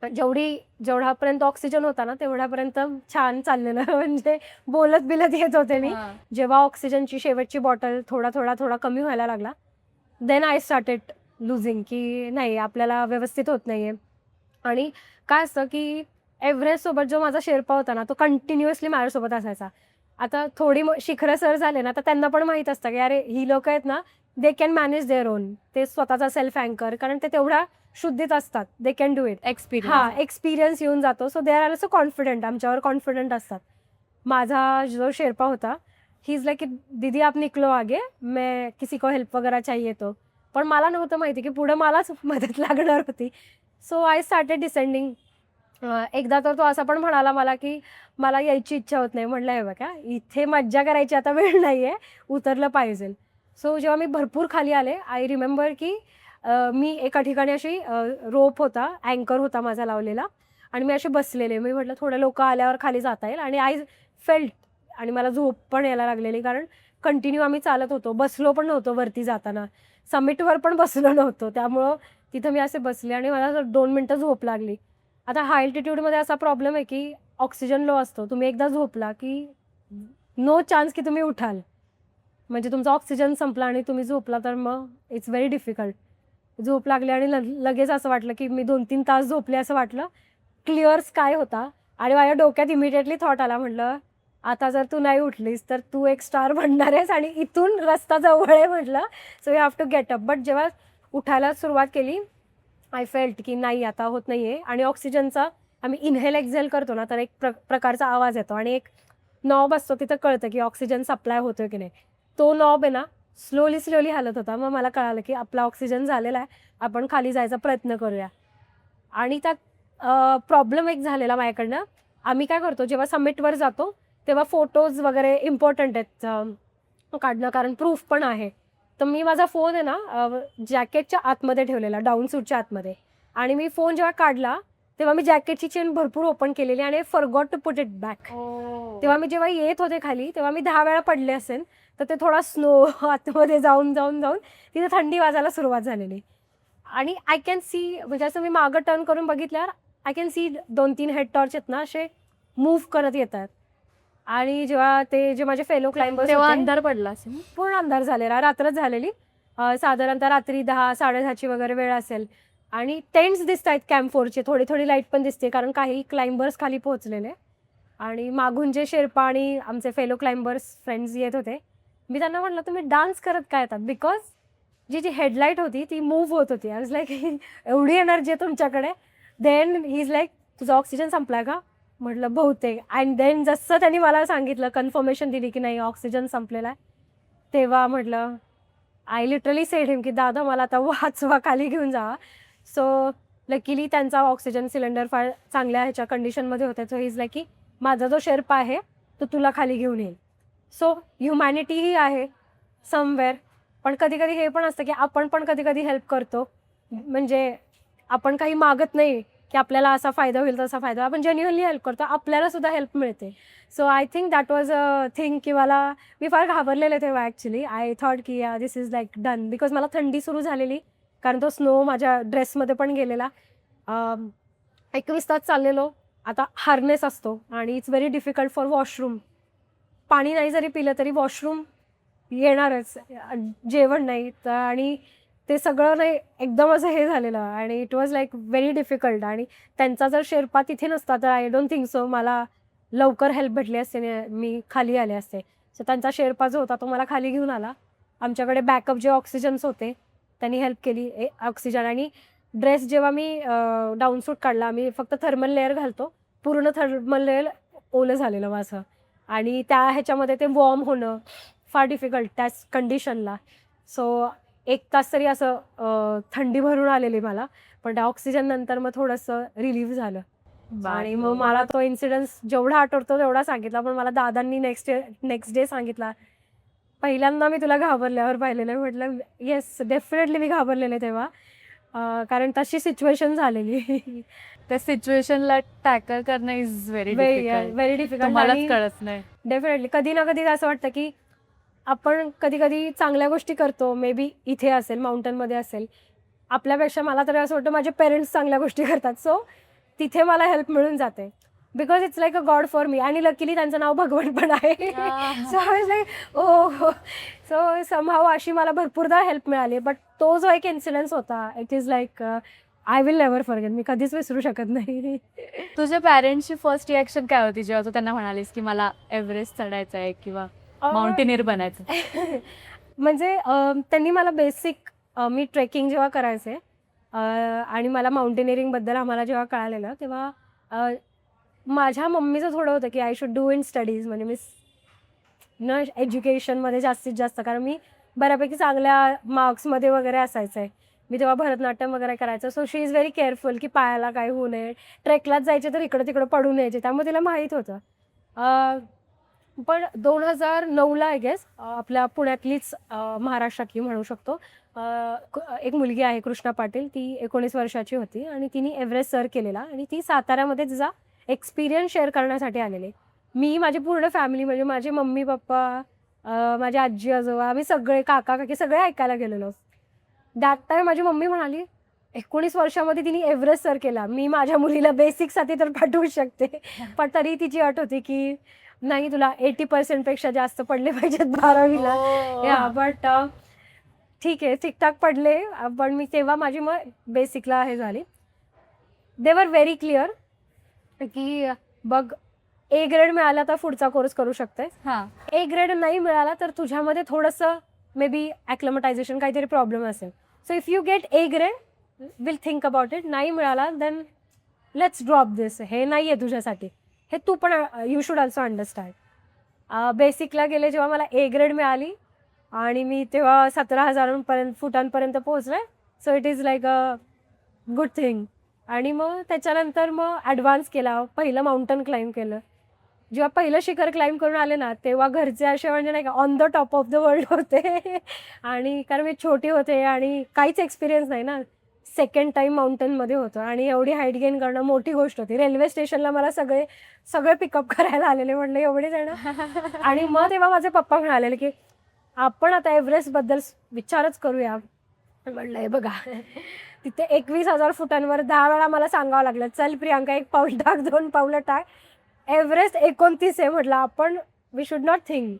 जेवढापर्यंत ऑक्सिजन होता ना तेवढ्यापर्यंत छान चाललेलं. म्हणजे बोलत येत होते मी. जेव्हा ऑक्सिजनची शेवटची बॉटल थोडा कमी व्हायला लागला, देन आय स्टार्टेड लुझिंग की नाही, आपल्याला व्यवस्थित होत नाहीये. आणि काय असतं की एव्हरेस्टसोबत जो माझा शेर्पा होता ना, तो कंटिन्युअसली माझ्यासोबत असायचा. आता थोडी शिखरं सर झाले ना, तर त्यांना पण माहीत असतं की अरे ही लोक आहेत ना, they can manage their own. ते स्वतःचा सेल्फ अँकर, कारण ते तेवढ्या शुद्धीत असतात, they can do it. Experience येऊन जातो. So they R also confident, आमच्यावर कॉन्फिडंट असतात. माझा जो शेर्पा होता, ही इज लाइक दीदी आप निकलो आगे, मैं किसी को हेल्प वगैरह चाहिए तो. पण मला नव्हतं माहिती की पुढे मलाच मदत लागणार होती. So I started descending. एकदा तर तो असा पण म्हणाला मला की मला यायची इच्छा होत नाही. म्हटलं, हे बघा इथे मज्जा करायची आता वेळ नाही आहे, उतरलं पाहिजे. सो जेव्हा मी भरपूर खाली आले, आय रिमेंबर की मी एका ठिकाणी अशी रोप होता, अँकर होता माझा लावलेला आणि मी असे बसलेले. मी म्हटलं थोडे लोकं आल्यावर खाली जाता येईल आणि आय फेल्ट आणि मला झोप पण यायला लागलेली कारण कंटिन्यू आम्ही चालत होतो. बसलो पण नव्हतो वरती जाताना. समिटवर पण बसलो नव्हतो. त्यामुळं तिथं मी असे बसले आणि मला 2 मिनिटं झोप लागली. आता हाय अल्टिट्यूडमध्ये असा प्रॉब्लेम आहे की ऑक्सिजन लो असतो. तुम्ही एकदा झोपला की नो चान्स की तुम्ही उठाल. म्हणजे तुमचा ऑक्सिजन संपला आणि तुम्ही झोपला तर मग इट्स व्हेरी डिफिकल्ट. झोप लागली आणि लगेच असं वाटलं की मी 2-3 तास झोपले असं वाटलं. क्लिअर स्काय होता आणि माझ्या डोक्यात इमिडिएटली थॉट आला. म्हटलं, आता जर तू नाही उठलीस तर तू एक स्टार बनणार आहेस आणि इथून रस्ता जवळ आहे म्हटलं. So you have to get up. But जेव्हा उठायला सुरुवात केली, आय फेल्ट की नाही आता होत नाही आहे आणि ऑक्सिजनचा आम्ही इन्हेल एक्झेल करतो ना, तर एक प्रकारचा आवाज येतो आणि एक नॉब असतो तिथं कळतं की ऑक्सिजन सप्लाय होतोय की नाही. तो नॉब आहे ना स्लोली हालत होता. मग मला कळालं की आपला ऑक्सिजन झालेला आहे, आपण खाली जायचा प्रयत्न करूया. आणि त्यात प्रॉब्लेम एक झालेला माझ्याकडनं. आम्ही काय करतो जेव्हा समिटवर जातो तेव्हा फोटोज वगैरे इम्पॉर्टंट आहेत काढणं, कारण प्रूफ पण आहे. तर मी माझा फोन आहे ना जॅकेटच्या आतमध्ये ठेवलेला, डाऊन सूटच्या आतमध्ये. आणि मी फोन जेव्हा काढला तेव्हा मी जॅकेटची चेन भरपूर ओपन केलेली आणि forgot to put it back. तेव्हा मी जेव्हा येत होते खाली तेव्हा मी 10 वेळा पडले असेल. तर ते थोडा स्नो आतमध्ये जाऊन तिथे थंडी वाजायला सुरुवात झालेली. आणि आय कॅन सी, म्हणजे असं मी मागं टर्न करून बघितल्यावर I can see 2-3 head torch आहेत ना असे मूव्ह करत येतात. आणि जेव्हा ते जे माझे फेलो क्लाइंबर्स तेव्हा होते, अंधार पडला असेल. पूर्ण अंधार झालेला, रात्रच झालेली. साधारणतः रात्री 10-10:30ची वगैरे वेळ असेल आणि टेंट्स दिसत आहेत कॅम्प 4चे, थोडी लाईट पण दिसते कारण काही क्लाइंबर्स खाली पोहोचलेले. आणि मागून जे शेर्पा आणि आमचे फेलो क्लाइंबर्स फ्रेंड्स येत होते, मी त्यांना म्हटलं तुम्ही डान्स करत काय येतात, बिकॉज जी हेडलाईट होती ती मूव्ह होत होती. आय वॉज लाईक एवढी एनर्जी आहे तुमच्याकडे. देन ही इज लाईक तुझा ऑक्सिजन संपलाय का? म्हटलं बहुतेक. अँड देन जसं त्यांनी मला सांगितलं, कन्फर्मेशन दिली की नाही ऑक्सिजन संपलेला आहे, तेव्हा म्हटलं आय लिटरली सेड हिम की दादा मला आता वाचवा, खाली घेऊन जावा. सो लकीली त्यांचा ऑक्सिजन सिलेंडर फार चांगल्या ह्याच्या कंडिशनमध्ये होत्या. सो ही इज लाईक की माझा जो शेर्पा आहे तो तुला खाली घेऊन येईल. सो ह्युमॅनिटी ही आहे समवेअर. पण कधी हे पण असतं की आपण पण कधी हेल्प करतो. म्हणजे आपण काही मागत नाही की आपल्याला असा फायदा होईल तसा फायदा, आपण जेन्युअनली हेल्प करतो, आपल्याला सुद्धा हेल्प मिळते. So I think that was a thing की मी फार घाबरलेले तेव्हा ॲक्च्युली. आय थॉट की दिस इज लाईक डन, बिकॉज मला थंडी सुरू झालेली कारण तो स्नो माझ्या ड्रेसमध्ये पण गेलेला. 21 तास चाललेलो. आता हार्नेस असतो आणि it's very difficult for washroom. पाणी नाही जरी पिलं तरी वॉशरूम येणारच, जेवण नाही तर. आणि ते सगळं नाही एकदम असं हे झालेलं आणि it was like very difficult. आणि त्यांचा जर शेर्पा तिथे नसता तर आय डोंट थिंक सो मला लवकर हेल्प भेटली असते, मी खाली आले असते. सो त्यांचा शेर्पा जो होता तो मला खाली घेऊन आला. आमच्याकडे बॅकअप जे ऑक्सिजन्स होते त्यांनी हेल्प केली ऑक्सिजन. आणि ड्रेस जेव्हा मी डाऊन सूट काढला, आम्ही फक्त थर्मल लेअर घालतो, पूर्ण थर्मल लेअर ओलं झालेलं माझं. आणि त्या ह्याच्यामध्ये ते वॉर्म होणं फार डिफिकल्ट त्या कंडिशनला. सो 1 तास तरी असं थंडी भरून आलेली मला. पण त्या ऑक्सिजन नंतर मग थोडंसं रिलीफ झालं. आणि मग मला तो इन्सिडन्स जेवढा आठवतो तेवढा सांगितला. पण मला दादांनी नेक्स्ट डे सांगितला, पहिल्यांदा मी तुला घाबरल्यावर पाहिलेलं. म्हटलं येस डेफिनेटली मी घाबरलेले तेव्हा, कारण तशी सिच्युएशन झालेली. त्या सिच्युएशनला टॅकल करणं इज व्हेरी डिफिकल्ट. मलाच कळत नाही. डेफिनेटली कधी ना कधी असं वाटतं की आपण कधी चांगल्या गोष्टी करतो, मे बी इथे असेल, माउंटनमध्ये असेल, आपल्यापेक्षा मला तरी असं वाटतं माझे पेरेंट्स चांगल्या गोष्टी करतात. सो तिथे मला हेल्प मिळून जाते, because it's like a god for me. आणि लकीली त्यांचं नाव भगवान पण आहे. So I was like oh. So somehow अशी मला भरपूरदा हेल्प मिळाली. बट तो जो एक इन्सिडन्स होता, it is like I will never forget, मी कधीच विसरू शकत नाही. तुझ्या पॅरेंट्सची फर्स्ट रिॲक्शन काय होती जेव्हा तू त्यांना म्हणालीस की मला एव्हरेस्ट चढायचं आहे किंवा माउंटेनियर बनायचं? म्हणजे त्यांनी मला बेसिक, मी ट्रेकिंग जेव्हा करायचे आणि मला माउंटेनिअरिंगबद्दल आम्हाला जेव्हा कळालेलं तेव्हा माझ्या मम्मीचं थोडं होतं की I should do in studies, म्हणजे मी एज्युकेशनमध्ये जास्तीत जास्त, कारण मी बऱ्यापैकी चांगल्या मार्क्समध्ये वगैरे असायचं आहे. मी तेव्हा भरतनाट्यम वगैरे करायचं. So she is very careful की पायाला काही होऊ नये. ट्रेकलाच जायचे तर इकडं तिकडं पडू नयेचे. त्यामुळे तिला माहीत होतं. पण 2009ला आय गेस आपल्या पुण्यातलीच महाराष्ट्रातली म्हणू शकतो एक मुलगी आहे कृष्णा पाटील. ती 19 वर्षाची होती आणि तिने एव्हरेस्ट सर केलेला आणि ती साताऱ्यामध्ये तिचा एक्सपिरियन्स शेअर करण्यासाठी आलेली. मी माझी पूर्ण फॅमिली म्हणजे माझे मम्मी पप्पा माझे आजी आजोबा आम्ही सगळे काका काकी सगळे ऐकायला गेलेलो. दॅट टाईम माझी मम्मी म्हणाली 19 वर्षामध्ये तिने एव्हरेस्ट सर केला. मी माझ्या मुलीला बेसिकसाठी तर पाठवू शकते. पण तरी तिची अट होती की नाही तुला 80% पेक्षा जास्त पडले पाहिजेत 12वीला. या बट ठीक आहे ठीकठाक पडले. पण मी तेव्हा माझी मग बेसिकला हे झाली. दे वर व्हेरी क्लिअर की बघ ए ग्रेड मिळाला तर पुढचा कोर्स करू शकते. ए ग्रेड नाही मिळाला तर तुझ्यामध्ये थोडंसं मे बी ॲक्लमटायझेशन काहीतरी प्रॉब्लेम असेल. So if you get A grade will think about it. नाही मिळाला देन लेट्स ड्रॉप दिस. हे नाही आहे तुझ्यासाठी. हे तू पण यू शुड ऑल्सो अंडरस्टँड. बेसिकला गेले जेव्हा मला ए ग्रेड मिळाली आणि मी तेव्हा 17,000 फुटांपर्यंत पोहोचले. So it is like a good thing. आणि मग त्याच्यानंतर मग ॲडव्हान्स केला. पहिलं माउंटन क्लाइम्ब केलं. जेव्हा पहिलं शिखर क्लाइम्ब करून आले ना तेव्हा घरचे असे म्हणजे नाही का on the top of the world होते. आणि कारण मी छोटी होते आणि काहीच एक्सपिरियन्स नाही ना. सेकंड टाईम माउंटनमध्ये होतं आणि एवढी हाईट गेन करणं मोठी गोष्ट होती. रेल्वे स्टेशनला मला सगळे पिकअप करायला आलेले. म्हटलं एवढे जण. आणि मग तेव्हा माझे पप्पा म्हणाले की आपण आता एव्हरेस्टबद्दल विचारच करूया. म्हटलं हे बघा तिथे 21,000 फुटांवर 10 वेळा मला सांगावं लागलं चल प्रियांका 1 पाऊल टाक 2 पावलं टाक. एव्हरेस्ट 29 आहे म्हटलं आपण वी शुड नॉट थिंक.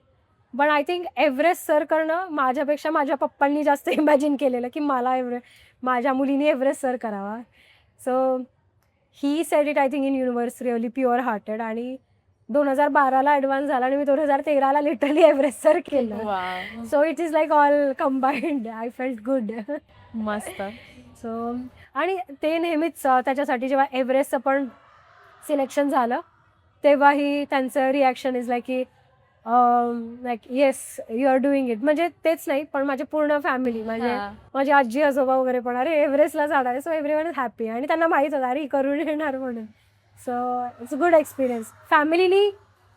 पण आय थिंक एव्हरेस्ट सर करणं माझ्यापेक्षा माझ्या पप्पांनी जास्त इमॅजिन केलेलं की मला माझ्या मुलीने एव्हरेस्ट सर करावा. So he said it I think in universe really pure hearted. आणि 2012ला ॲडव्हान्स झाला आणि मी 2013ला लिटरली एव्हरेस्ट सर केलं. So it is like all combined. I felt good. मस्त. सो आणि ते नेहमीच त्याच्यासाठी जेव्हा एव्हरेस्टचं पण सिलेक्शन झालं तेव्हाही त्यांचं रिॲक्शन इज लाईक की like yes you are doing it. म्हणजे तेच नाही पण माझी पूर्ण फॅमिली म्हणजे माझी आजी आजोबा वगैरे पण अरे एव्हरेस्टला जाणार आहे. So everyone is happy. आणि त्यांना माहीत होतं अरे करून येणार म्हणून. So it's good experience. फॅमिलीनी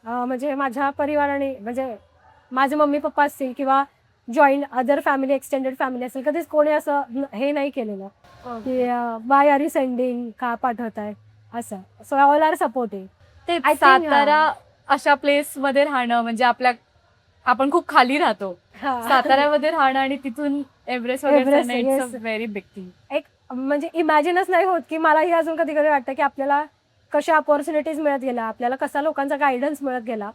म्हणजे माझ्या परिवाराने म्हणजे माझे मम्मी पप्पा असतील किंवा joint other family extended family असेल कधीच कोणी असं हे नाही केलेलं की वाय आर यू सेंडिंग का पाठवत आहे असं. So all are supporting. ते सातारा अशा प्लेस मध्ये राहणं म्हणजे आपण खूप खाली राहतो. साताऱ्यामध्ये राहणं आणि तिथून एव्हरेस्ट वगैरे it's a very big thing. एक म्हणजे इमॅजिनच नाही होत की मलाही अजून कधी कधी वाटतं की आपल्याला कशा ऑपॉर्च्युनिटीज मिळत गेल्या आपल्याला कसा लोकांचा गायडन्स मिळत गेला.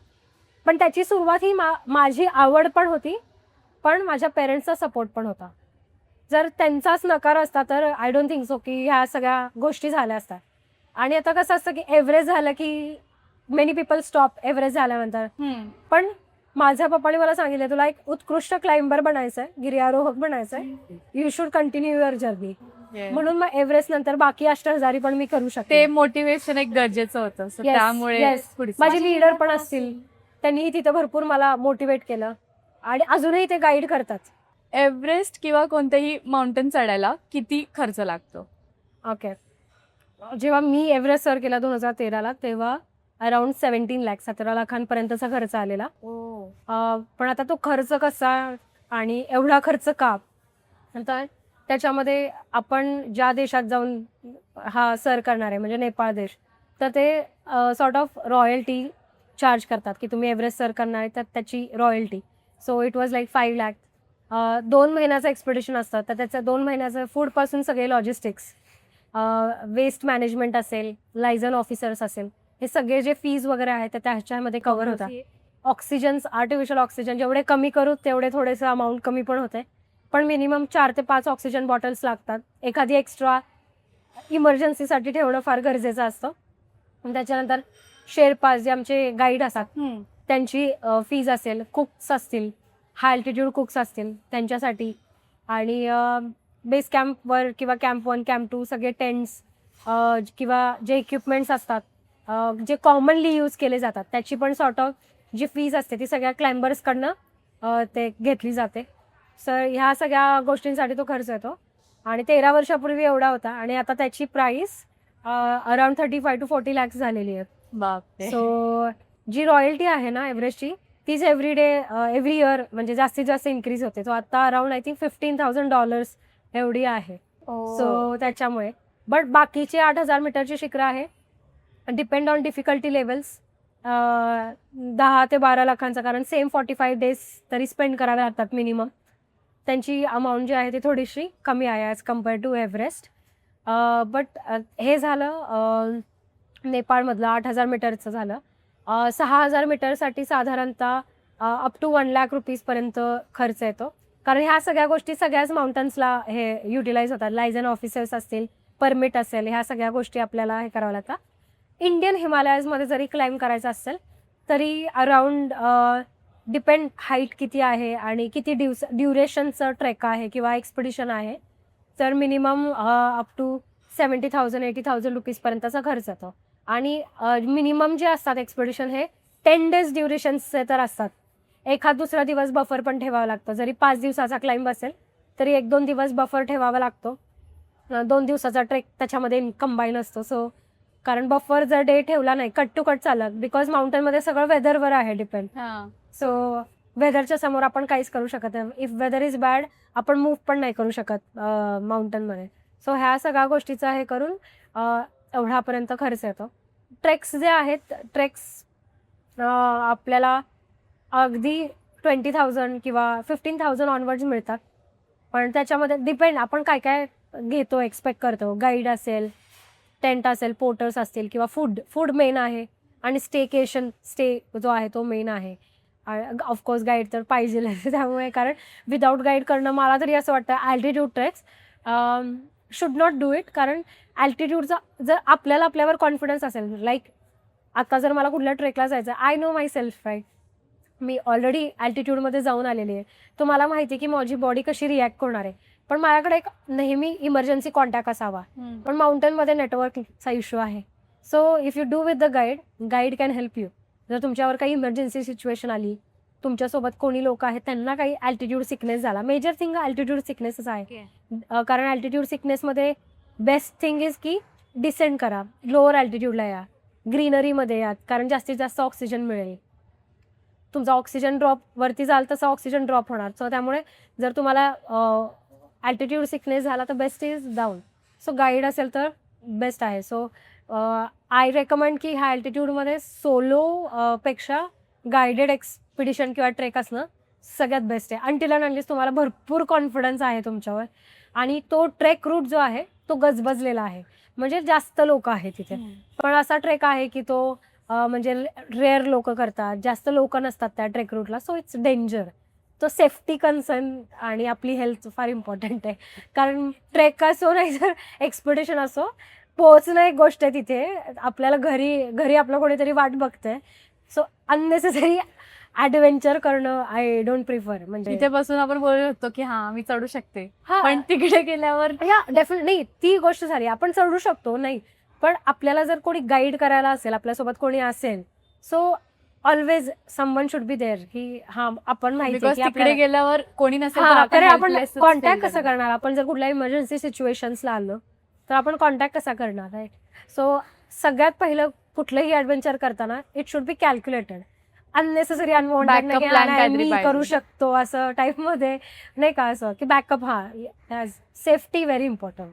पण त्याची सुरुवात ही माझी आवड पण होती पण माझ्या पेरेंट्सचा सपोर्ट पण होता. जर त्यांचाच नकार असता तर आय डोंट थिंक सो की ह्या सगळ्या गोष्टी झाल्या असतात. आणि आता कसं असतं की एव्हरेस्ट झालं की मेनी पीपल स्टॉप एव्हरेस्ट झाल्यानंतर. पण माझ्या पप्पाने मला सांगितलं तुला एक उत्कृष्ट क्लाइंबर बनायचं आहे गिर्यारोहक बनायचं आहे. You should continue your journey. म्हणून मग एव्हरेस्ट नंतर बाकी अष्टहजारी पण मी करू शकते. ते मोटिवेशन एक गरजेचं होतं. त्यामुळे माझे लीडर पण असतील त्यांनीही तिथं भरपूर मला मोटिवेट केलं आणि अजूनही ते गाईड करतात. एव्हरेस्ट किंवा कोणतेही माउंटेन चढायला किती खर्च लागतो? ओके. जेव्हा मी एव्हरेस्ट सर केला 2013ला तेव्हा अराउंड 17 लाख 17 लाखांपर्यंतचा खर्च आलेला. पण आता तो खर्च कसा आणि एवढा खर्च का तर त्याच्यामध्ये आपण ज्या देशात जाऊन हा सर करणार आहे म्हणजे नेपाळ देश तर ते सॉर्ट ऑफ रॉयल्टी चार्ज करतात की तुम्ही एव्हरेस्ट सर करणार आहे तर त्याची royalty. So it was like 5 lakh. 2 महिन्याचं एक्सपेडिशन असतं तर त्याचं 2 महिन्याचं फूडपासून सगळे लॉजिस्टिक्स वेस्ट मॅनेजमेंट असेल लायझन ऑफिसर्स असेल हे सगळे जे फीज वगैरे आहेत त्या ह्याच्यामध्ये कव्हर होतात. ऑक्सिजन्स आर्टिफिशियल ऑक्सिजन जेवढे कमी करू तेवढे थोडेसं अमाऊंट कमी पण होते. पण मिनिमम 4 ते 5 ऑक्सिजन बॉटल्स लागतात. एखादी एक्स्ट्रा इमर्जन्सीसाठी ठेवणं फार गरजेचं असतं. त्याच्यानंतर शेरपास जे आमचे गाईड असतात त्यांची फीज असेल कुक्स असतील हाय अल्टिट्यूड कुक्स असतील त्यांच्यासाठी आणि बेस कॅम्पवर किंवा कॅम्प 1 कॅम्प 2 सगळे टेंट्स किंवा जे इक्विपमेंट्स असतात जे कॉमनली यूज केले जातात त्याची पण सॉर्ट ऑफ जी फीज असते ती सगळ्या क्लाइंबर्सकडनं ते घेतली जाते. सर ह्या सगळ्या गोष्टींसाठी तो खर्च येतो आणि 13 वर्षापूर्वी एवढा होता आणि आता त्याची प्राइस अराउंड 35 to 40 lakhs झालेली आहे. बापरे. सो जी रॉयल्टी आहे ना एव्हरेस्टची तीच एव्हरी इयर म्हणजे जास्तीत जास्त इन्क्रीज होते. तो आता अराउंड आय थिंक $15,000 एवढी आहे. सो त्याच्यामुळे बट बाकीची 8,000 मीटरची शिखरं आहे डिपेंड ऑन डिफिकल्टी लेवल्स 10 ते 12 लाखांचा, कारण सेम 45 days तरी स्पेंड करावे लागतात मिनिमम. त्यांची अमाऊंट जी आहे ती थोडीशी कमी आहे as compare to Everest. But हे झालं नेपाळमधलं 8,000 मीटरचं झालं. 6,000 मीटरसाठी साधारणतः अप टू 1 लाख रुपीजपर्यंत खर्च येतो, कारण ह्या सगळ्या गोष्टी सगळ्याच माउंटन्सला हे युटिलाइज होतात. लायझन ऑफिसर्स असतील, परमिट असेल, ह्या सगळ्या गोष्टी आपल्याला हे कराव्या लागतात. इंडियन हिमालयाजमध्ये जरी क्लाइम्ब करायचं असेल तरी अराउंड डिपेंड हाईट किती आहे आणि किती ड्युरेशनचं ट्रेक आहे किंवा एक्सपिडिशन आहे, तर मिनिमम अप टू 70,000 80,000 रुपीजपर्यंतचा खर्च येतो. आणि मिनिमम जे असतात एक्सपिडिशन हे 10 days ड्युरेशन्सचे तर असतात. एखाद दुसरा दिवस बफर पण ठेवावा लागतो. जरी 5 दिवसाचा क्लाइंब असेल तरी 1-2 दिवस बफर ठेवावा लागतो. 2 दिवसाचा ट्रेक त्याच्यामध्ये कंबाईन असतो. सो कारण बफर जर डे ठेवला नाही, कट टू कट चालत, बिकॉज माउंटनमध्ये सगळं वेदरवर आहे डिपेंड. सो वेदरच्या समोर आपण काहीच करू शकत नाही. इफ वेदर इज बॅड आपण मूव्ह पण नाही करू शकत माउंटनमध्ये. सो ह्या सगळ्या गोष्टीचा हे करून एवढ्यापर्यंत खर्च येतो. ट्रेक्स जे आहेत आपल्याला अगदी 20,000 किंवा 15,000 ऑनवर्ड्स मिळतात. पण त्याच्यामध्ये डिपेंड आपण काय काय घेतो, एक्सपेक्ट करतो. गाईड असेल, टेंट असेल, पोर्टर्स असतील किंवा फूड मेन आहे आणि स्टे जो आहे तो मेन आहे. ऑफकोर्स गाईड तर पाहिजे त्यामुळे, कारण विदाऊट गाईड करणं मला तरी असं वाटतं altitude treks should not do it. कारण ॲल्टिट्यूडचा जर आपल्यावर कॉन्फिडन्स असेल, लाईक आता जर मला कुठल्या ट्रेकला जायचं, I know myself right, मी ऑलरेडी ॲल्टिट्यूडमध्ये जाऊन आलेली आहे, तो मला माहिती आहे की माझी बॉडी कशी रिॲक्ट होणार आहे. पण माझ्याकडे एक नेहमी इमर्जन्सी कॉन्टॅक्ट असावा. पण माउंटनमध्ये नेटवर्कचा इश्यू आहे. So if you do with the guide can help you. जर तुमच्यावर काही इमर्जन्सी सिच्युएशन आली, तुमच्यासोबत कोणी लोक आहेत त्यांना काही ॲल्टिट्यूड सिकनेस झाला, मेजर थिंग ॲल्टिट्यूड सिकनेसच आहे. कारण ॲल्टिट्यूड सिकनेसमध्ये बेस्ट थिंग इज की डिसेंड करा, लोअर ॲल्टिट्यूडला या, ग्रीनरीमध्ये या, कारण जास्तीत जास्त ऑक्सिजन मिळेल. तुमचा ऑक्सिजन ड्रॉप वरती जाल तसा ऑक्सिजन ड्रॉप होणार. सो त्यामुळे जर तुम्हाला ॲल्टिट्यूड सिकनेस झाला तर best is down. So guide असेल तर बेस्ट आहे. सो आय रेकमेंड की ह्या ॲल्टिट्यूडमध्ये सोलो पेक्षा गायडेड एक्सपिडिशन किंवा ट्रेक असणं सगळ्यात बेस्ट आहे. अंटिल अँड अनलेस तुम्हाला भरपूर कॉन्फिडन्स आहे तुमच्यावर आणि तो ट्रेक रूट जो आहे तो गजबजलेला आहे, म्हणजे जास्त लोक आहेत तिथे. पण असा ट्रेक आहे की तो म्हणजे रेअर लोक करतात, जास्त लोक नसतात त्या ट्रेक रूटला. So it's danger. तो सेफ्टी कन्सर्न आणि आपली हेल्थ फार इम्पॉर्टंट आहे. कारण ट्रेक असो नाही तर एक्सपिडिशन असो, पोहोचणं एक गोष्ट आहे तिथे. आपल्याला घरी आपलं कोणीतरी वाट बघतंय. सो अननेसेसरी ॲडव्हेंचर करणं आय डोंट प्रिफर. म्हणजे इथे बसून आपण बोलू शकतो की हा मी चढू शकते, पण तिकडे गेल्यावर डेफिनेट नाही, ती गोष्ट झाली. आपण चढू शकतो नाही, पण आपल्याला जर कोणी गाईड करायला असेल, आपल्यासोबत कोणी असेल, so always someone should be there की हा आपण माहिती आहे की तिकडे गेल्यावर कोणी नसेल तर आपण कॉन्टॅक्ट कसा करणार. आपण जर कुठल्या इमर्जन्सी सिच्युएशन्सला आलो तर आपण कॉन्टॅक्ट कसा करणार, राईट. सो सगळ्यात पहिलं कुठलंही ॲडव्हेंचर करताना it should be calculated. Unnecessary unwanted मी करू शकतो असं टाईपमध्ये नाही का, असं की बॅकअप. Safety very important.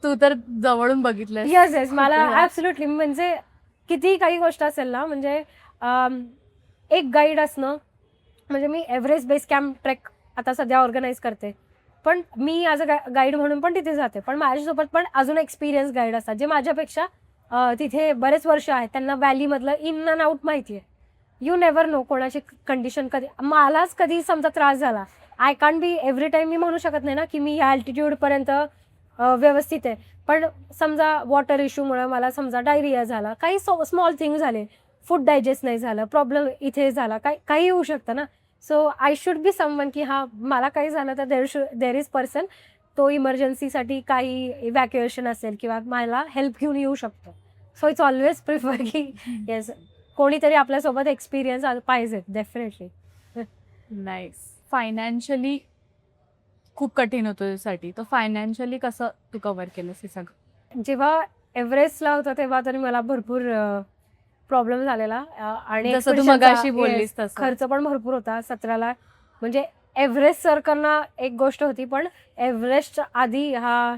तू तर जवळून बघितलं. येस मला ॲब्सोल्युटली. म्हणजे कितीही काही गोष्ट असेल ना, म्हणजे एक गाईड असणं, म्हणजे मी एव्हरेस्ट बेस कॅम्प ट्रेक आता सध्या ऑर्गनाईज करते, पण मी ॲज अ गाईड म्हणून पण तिथे जाते. पण माझ्यासोबत पण अजून एक्सपिरियन्स गाईड असतात जे माझ्यापेक्षा तिथे बरेच वर्ष आहेत, त्यांना व्हॅलीमधलं इन अँड आउट माहिती आहे. यू नेवर नो कोणाची कंडिशन कधी. मलाच कधी समजा त्रास झाला, I can't be every time. मी म्हणू शकत नाही ना की मी ह्या ॲल्टिट्यूडपर्यंत व्यवस्थित आहे, पण समजा वॉटर इश्यूमुळे मला समजा डायरिया झाला, काही स्मॉल थिंग झाले, फूड डायजेस्ट नाही झालं, प्रॉब्लेम इथे झाला, काही होऊ शकतं ना. So I should be someone की हा मला काही झालं तर देर इज पर्सन, तो इमर्जन्सीसाठी काही इव्हॅक्युएशन असेल किंवा मला हेल्प घेऊन येऊ शकतो. सो इट्स ऑलवेज प्रिफर की येस कोणीतरी आपल्यासोबत एक्सपिरियन्स पाहिजे डेफिनेटली. नाईस. फायनान्शियली खूप कठीण होतं त्यासाठी, तर फायनान्शियली कसं तू कव्हर केलंस हे सगळं? जेव्हा एव्हरेस्टला होतं तेव्हा तरी मला भरपूर प्रॉब्लेम झालेला आणि जसं तू expeditionचा- मगाशी yes, बोललीस तसं. खर्च पण भरपूर होता 17ला. म्हणजे एव्हरेस्ट सर करणं एक गोष्ट होती, पण एव्हरेस्ट आधी हा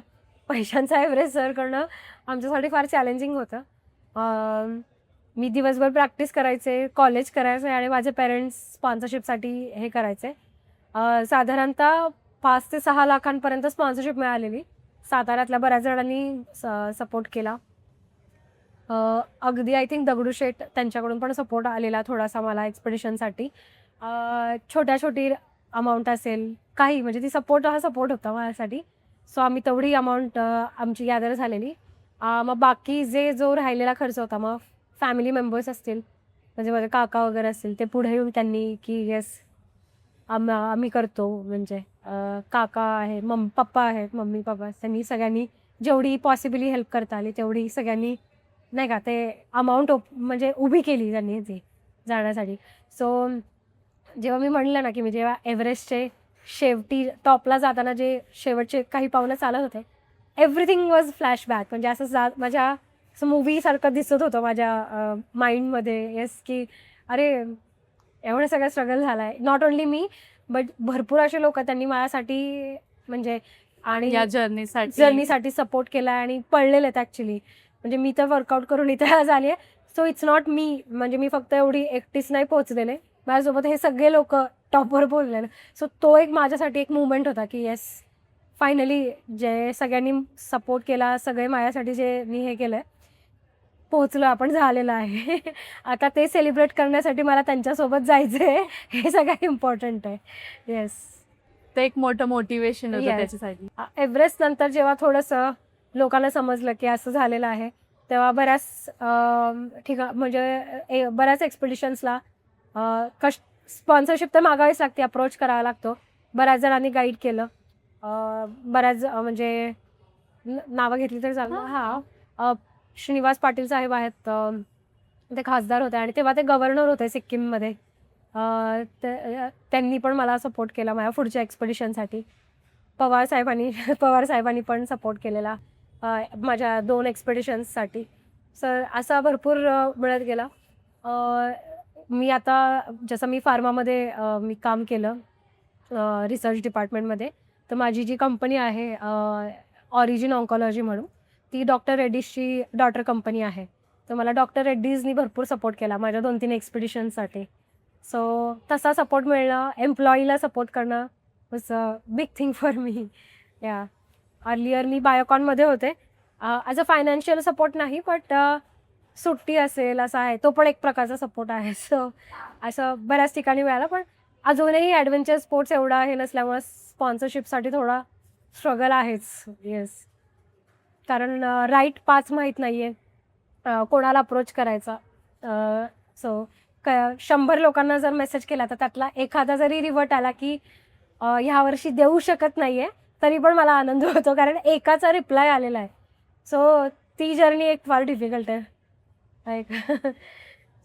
पैशांचा एव्हरेस्ट सर करणं आमच्यासाठी फार चॅलेंजिंग होतं. मी दिवसभर प्रॅक्टिस करायचे, कॉलेज करायचे आणि माझे पेरेंट्स स्पॉन्सरशिपसाठी हे करायचे. साधारणतः 5 ते 6 लाखांपर्यंत स्पॉन्सरशिप मिळालेली. साताऱ्यातल्या बऱ्याच जणांनी सपोर्ट केला. अगदी आय थिंक दगडूशेठ त्यांच्याकडून पण सपोर्ट आलेला थोडासा मला एक्सपेडिशनसाठी. छोटी अमाऊंट असेल काही, म्हणजे ती सपोर्ट होता माझ्यासाठी. सो आम्ही तेवढी अमाऊंट आमची गॅदर झालेली. मग बाकी जो राहिलेला खर्च होता, मग फॅमिली मेंबर्स असतील, म्हणजे माझे काका वगैरे असतील, ते पुढे येऊन त्यांनी की येस आम्ही करतो. म्हणजे काका आहे, पप्पा आहेत, मम्मी पप्पा, त्यांनी सगळ्यांनी जेवढी पॉसिबली हेल्प करता आली तेवढी सगळ्यांनी नाही का ते अमाऊंट म्हणजे उभी केली त्यांनी ती जाण्यासाठी. सो जेव्हा मी म्हणलं ना की मी जेव्हा एव्हरेस्टचे शेवटी टॉपला जाताना जे शेवटचे काही पावलं चालत होते, एव्हरीथिंग वॉज फ्लॅशबॅक. म्हणजे असं माझ्या असं मूवीसारखं दिसत होतं माझ्या माइंडमध्ये. येस की अरे एवढं सगळं स्ट्रगल झालं आहे. नॉट ओन्ली मी, बट भरपूर असे लोक त्यांनी माझ्यासाठी म्हणजे आणि या जर्नीसाठी सपोर्ट केला आणि पडलेले आहेत ॲक्च्युली. म्हणजे मी तर वर्कआउट करून इथे आज आली आहे. सो इट्स नॉट मी, म्हणजे मी फक्त एवढी एकटीच नाही पोहोचलेले, माझ्यासोबत हे सगळे लोक टॉपवर पोहोचलेले. सो तो एक माझ्यासाठी एक मुवमेंट होता की येस फायनली जे सगळ्यांनी सपोर्ट केला, सगळे माझ्यासाठी जे मी हे केलं आहे, पोहोचलो आपण, झालेलं आहे. आता ते सेलिब्रेट करण्यासाठी मला त्यांच्यासोबत जायचं आहे, हे सगळ्यात इम्पॉर्टंट आहे. येस, ते एक मोठं मोटिवेशन होतं Yes. त्याच्यासाठी. एव्हरेस्ट नंतर जेव्हा थोडंसं लोकांना समजलं की असं झालेलं आहे, तेव्हा बऱ्याच म्हणजे बऱ्याच एक्सपिडिशन्सला स्पॉन्सरशिप तर मागावीच लागते, अप्रोच करावा लागतो. बऱ्याच जणांनी गाईड केलं. बऱ्याच म्हणजे नावं घेतली तर चाललं. हां, श्रीनिवास पाटील साहेब आहेत, ते खासदार होते आणि तेव्हा ते गव्हर्नर होते सिक्कीममध्ये. त्यांनी पण मला सपोर्ट केला माझ्या पुढच्या एक्सपिडिशनसाठी. पवार साहेबांनी पण सपोर्ट केलेला माझ्या 2 एक्सपिडिशन्ससाठी. सर असा भरपूर मिळत गेला. मी आता जसं मी फार्मामध्ये मी काम केलं रिसर्च डिपार्टमेंटमध्ये, तर माझी जी कंपनी आहे ऑरिजिन ऑन्कॉलॉजी म्हणून, ती डॉक्टर रेड्डीजची डॉटर कंपनी आहे. तर मला डॉक्टर रेड्डीजनी भरपूर सपोर्ट केला माझ्या 2-3 एक्सपिडिशन्ससाठी. सो तसा सपोर्ट मिळणं, एम्प्लॉईला सपोर्ट करणं was a big thing for me. या अर्लियर मी बायोकॉनमध्ये होते. ॲज अ फायनान्शियल सपोर्ट नाही, बट सुट्टी असेल असा आहे, तो पण एक प्रकारचा सपोर्ट आहे. सो असं बऱ्याच ठिकाणी मिळालं, पण अजूनही ॲडव्हेंचर स्पोर्ट्स एवढा हे नसल्यामुळे स्पॉन्सरशिपसाठी थोडा स्ट्रगल आहेच. येस, कारण राईट पाच माहीत नाही आहे, कोणाला अप्रोच करायचा. सो 100 लोकांना जर मेसेज केला तर त्यातला एखादा जरी रिव्हर्ट आला की ह्या वर्षी देऊ शकत नाही आहे, तरी पण मला आनंद होतो, कारण एकाचा रिप्लाय आलेला आहे. सो ती जर्नी एक फार डिफिकल्ट आहे like.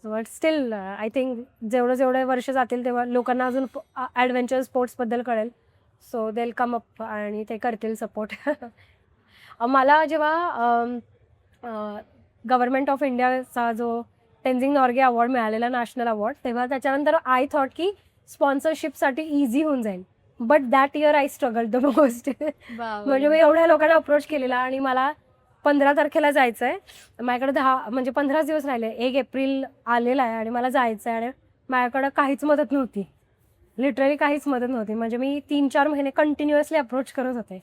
But still I think जेवढे वर्ष जातील तेव्हा लोकांना अजून ॲडव्हेंचर स्पोर्ट्सबद्दल कळेल. So they will come up आणि ते करतील सपोर्ट. मला जेव्हा गव्हर्नमेंट ऑफ इंडियाचा जो तेन्झिंग नॉर्गे अवॉर्ड मिळालेला, नॅशनल अवॉर्ड, तेव्हा त्याच्यानंतर आय थॉट की स्पॉन्सरशिपसाठी इझी होऊन जाईल. But that year I struggle the most. म्हणजे मी एवढ्या लोकांना अप्रोच केलेला आणि मला 15 तारखेला जायचं आहे. माझ्याकडे 15 दिवस राहिले. 1 एप्रिल आलेला आहे आणि मला जायचं आहे आणि माझ्याकडं काहीच मदत नव्हती, लिटरली काहीच मदत नव्हती. म्हणजे मी 3-4 महिने कंटिन्युअसली अप्रोच करत होते.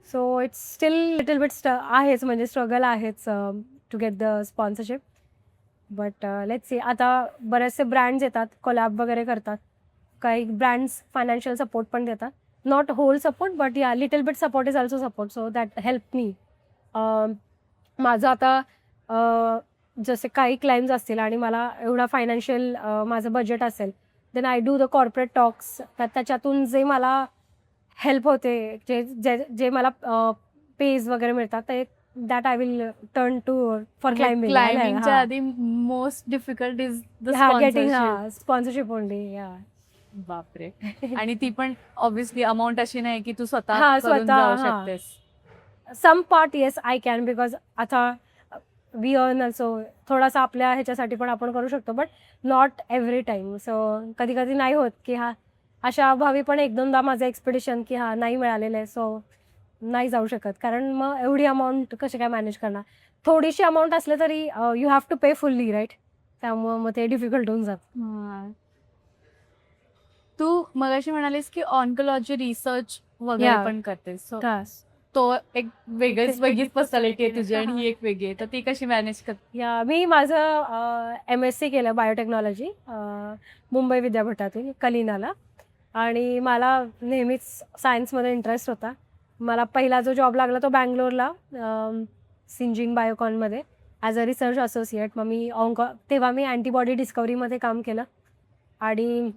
So it's still little bit आहेच, म्हणजे स्ट्रगल आहेच to get the sponsorship. But let's see. आता बरेचसे ब्रँड्स येतात, कोलॅब वगैरे करतात. काही ब्रँड्स फायनान्शियल सपोर्ट पण देतात. नॉट होल सपोर्ट, बट या little bit support is also support. So that help me. माझं आता जसे काही क्लाइम्स असतील आणि मला एवढा फायनान्शियल माझं बजेट असेल, then I do the corporate talks. त्याच्यातून जे मला हेल्प होते, जे मला पेज वगैरे मिळतात, ते that I will turn to for climbing. क्लाइम्बिंगच्या आधी most difficult is the getting sponsorship only. या बापरे. आणि ती पण ऑब्व्हियसली अमाऊंट अशी नाही की तू स्वतः हा, करून स्वतः, जाऊ हा. शकतेस. Some part yes I can, because आता वी अर्न ऑल्सो, थोडासा आपल्या ह्याच्यासाठी पण आपण करू शकतो, but not every time. So कधी कधी नाही होत की हा, अशा अभावी पण एक दोनदा माझं एक्सपिडिशन की हा नाही मिळालेलं आहे, सो नाही जाऊ शकत. कारण मग एवढी अमाऊंट कशी काय मॅनेज करणार. थोडीशी अमाऊंट असले तरी you have to pay fully, right. त्यामुळं मग ते डिफिकल्ट होऊन जातं. हा. तू मगाशी म्हणालीस की ऑन्कोलॉजी रिसर्च वगैरे Yeah. पण करतेस. So, Yes. तो एक वेगळीच पर्सनॅलिटी personality आहे तुझी, आणि ही एक वेगळी आहे. तर ती कशी मॅनेज करते? या मी माझं MSc केलं बायोटेक्नॉलॉजी मुंबई विद्यापीठातून कलिनाला. आणि मला नेहमीच सायन्समध्ये इंटरेस्ट होता. मला पहिला जो जॉब लागला तो बँगलोरला सिंजिंग बायोकॉनमध्ये ॲज अ रिसर्च असोसिएट. मग मी तेव्हा मी अँटीबॉडी डिस्कवरीमध्ये काम केलं. आणि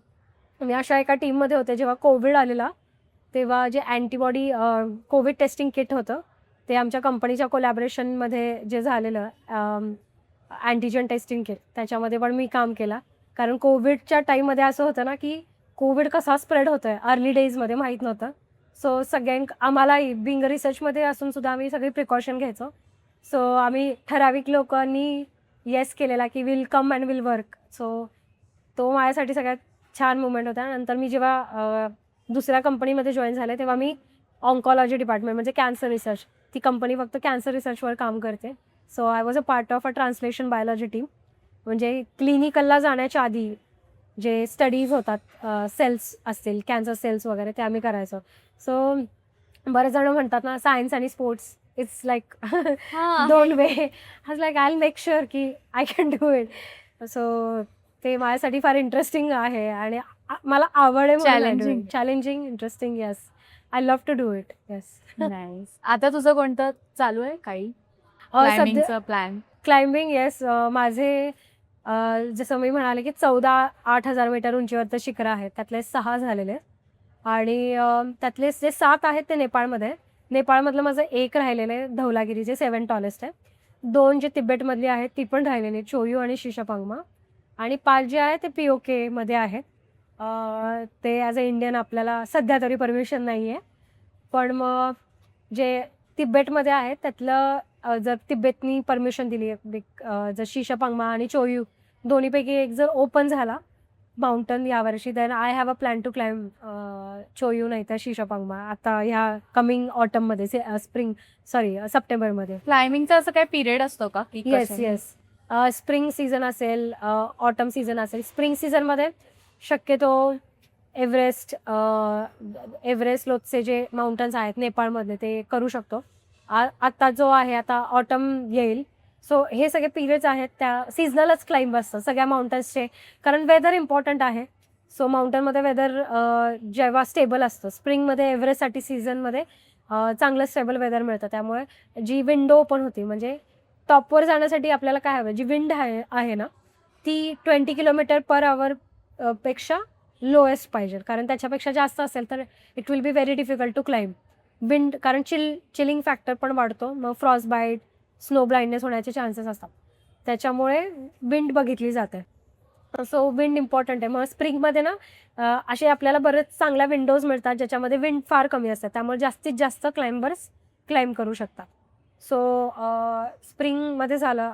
मी अशा एका टीममध्ये होते जेव्हा कोविड आलेला, तेव्हा जे अँटीबॉडी कोविड टेस्टिंग किट होतं ते आमच्या कंपनीच्या कोलॅबरेशनमध्ये जे झालेलं अँटीजन टेस्टिंग किट, त्याच्यामध्ये पण मी काम केलं. कारण कोविडच्या टाईममध्ये असं होतं ना की कोविड कसा स्प्रेड होतो आहे अर्ली डेजमध्ये माहीत नव्हतं. सो आम्हालाही बिंग रिसर्चमध्ये असून सुद्धा आम्ही सगळी प्रिकॉशन घ्यायचो. सो आम्ही ठराविक लोकांनी येस केलेला की will come and will work. So तो माझ्यासाठी सगळ्यात छान मुवमेंट होता. नंतर मी जेव्हा दुसऱ्या कंपनीमध्ये जॉईन झाले तेव्हा मी ऑन्कॉलॉजी डिपार्टमेंट म्हणजे कॅन्सर रिसर्च, ती कंपनी फक्त कॅन्सर रिसर्चवर काम करते. So I was a part of a translation biology team. म्हणजे क्लिनिकलला जाण्याच्या आधी जे स्टडीज होतात सेल्स असतील कॅन्सर सेल्स वगैरे ते आम्ही करायचो. सो बरेच जण म्हणतात ना सायन्स आणि स्पोर्ट्स इट्स लाईक दोन वे. आज like I will make sure की I can do it. So ते माझ्यासाठी फार इंटरेस्टिंग आहे आणि मला आवड आहे. Challenging, interesting. Yes, I love to do it. Yes. Nice. आता तुझं कोणतं चालू आहे काही सध्या प्लॅन? क्लाइम्बिंग. येस, माझे जसं मी म्हणाले की 14,000-8,000 मीटर उंचीवरचं शिखर आहे, त्यातले 6 झालेले आहेत. आणि त्यातले जे 7 आहेत ते नेपाळमध्ये. नेपाळमधलं माझं एक राहिलेलं आहे धौलागिरी, जे 7 टॉलेस्ट आहे. 2 जे तिबेटमधली आहेत ती पण राहिलेली, चोयू आणि शिशापांगमा. आणि 5 जे आहे ते POK मध्ये आहेत. ते ॲज अ इंडियन आपल्याला सध्या तरी परमिशन नाही आहे. पण मग जे तिबेटमध्ये आहे त्यातलं जर तिबेतनी परमिशन दिली आहे, जर शिशापांगमा आणि चोयू दोन्हीपैकी एक जर ओपन झाला माउंटन यावर्षी, then I have a plan to climb Cho Oyu नाही तर शिशापांगमा आता ह्या कमिंग ऑटममध्ये, सप्टेंबरमध्ये. क्लाइम्बिंगचा असं काय पिरियड असतो का? येस. स्प्रिंग सीझन असेल, ऑटम सीझन असेल. स्प्रिंग सीझनमध्ये शक्यतो एव्हरेस्ट लोथचे जे माउंटन्स आहेत नेपाळमधले ते करू शकतो. आत्ता जो आहे आता ऑटम येईल. सो हे सगळे पिरियड्स आहेत त्या सीझनलच क्लाइंब असतं सगळ्या माउंटन्सचे, कारण वेदर इम्पॉर्टंट आहे. सो माउंटनमध्ये वेदर जेव्हा स्टेबल असतं, स्प्रिंगमध्ये एव्हरेस्टसाठी सीझनमध्ये चांगलं स्टेबल वेदर मिळतं. त्यामुळे जी विंडो ओपन होती, म्हणजे टॉपवर जाण्यासाठी आपल्याला काय हवं, जी विंड आहे ना ती 20 km/h पेक्षा लोएस्ट पाहिजे. कारण त्याच्यापेक्षा जास्त असेल तर it will be very difficult to climb. Wind, कारण चिलिंग फॅक्टर पण वाढतो, मग फ्रॉस्ट बाईट, स्नो ब्लाइंडनेस होण्याचे चान्सेस असतात. त्याच्यामुळे विंड बघितली जाते. सो विंड इम्पॉर्टंट आहे. मग स्प्रिंगमध्ये ना असे आपल्याला बरेच चांगल्या विंडोज मिळतात ज्याच्यामध्ये विंड फार कमी असतात, त्यामुळे जास्तीत जास्त क्लाइंबर्स क्लाइंब करू शकतात. सो स्प्रिंगमध्ये झालं.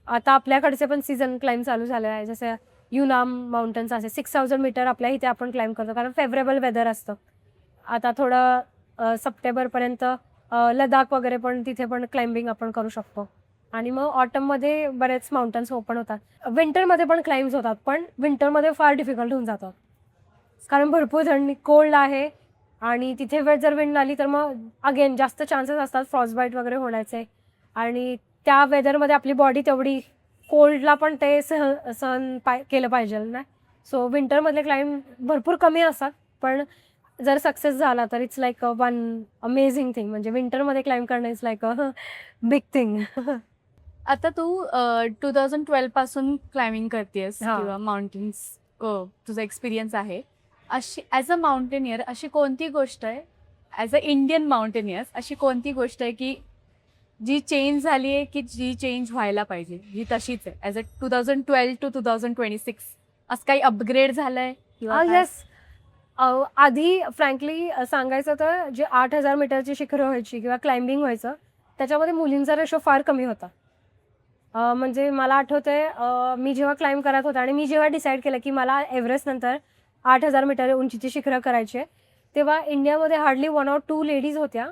आता आपल्याकडचे पण सीझन क्लाइंब चालू झाले आहे, जसं युनाम माउंटन्स असे 6,000 मीटर आपल्या इथे आपण क्लाइंब करतो, कारण फेवरेबल वेदर असतं. आता थोडं सप्टेंबरपर्यंत लडाख वगैरे पण तिथे पण क्लाइम्बिंग आपण करू शकतो. आणि मग ऑटममध्ये बरेच माउंटन्स ओपन होतात. विंटरमध्ये पण क्लाइम्स होतात, पण विंटरमध्ये फार डिफिकल्ट होऊन जातात कारण भरपूर थंडी, कोल्ड आहे. आणि तिथे वेळ जर विंड आली तर मग अगेन जास्त चान्सेस असतात फ्रॉस्ट बाईट वगैरे होण्याचे. आणि त्या वेदरमध्ये आपली बॉडी तेवढी कोल्डला पण ते सहन केलं पाहिजे ना. सो विंटरमधले क्लाइम्ब भरपूर कमी असतात, पण जर सक्सेस झाला तर it's like one amazing thing. म्हणजे विंटरमध्ये क्लाइम्ब करणं is like a big thing. आता तू 2012 पासून क्लाइम्बिंग करतेस हा. किंवा माउंटेन्स तुझा एक्सपिरियन्स आहे. अशी ॲज अ माउंटेनियर अशी कोणती गोष्ट आहे, ॲज अ इंडियन माउंटेनियर अशी कोणती गोष्ट आहे की जी चेंज झाली आहे, की जी चेंज व्हायला पाहिजे, जी तशीच आहे ॲज अ 2012 to 2026? असं काही अपग्रेड झालंय किंवा काय? येस. आधी फ्रँकली सांगायचं तर जे 8,000 मीटरची शिखरं व्हायची किंवा क्लाइम्बिंग व्हायचं त्याच्यामध्ये मुलींचा रेशो फार कमी होता. म्हणजे मला आठवतंय मी जेव्हा क्लाइम्ब करत होते आणि मी जेव्हा डिसाईड केलं की मला एव्हरेस्ट नंतर 8,000 मीटर उंचीची शिखरं करायची आहे, तेव्हा इंडियामध्ये हार्डली 1 or 2 लेडीज होत्या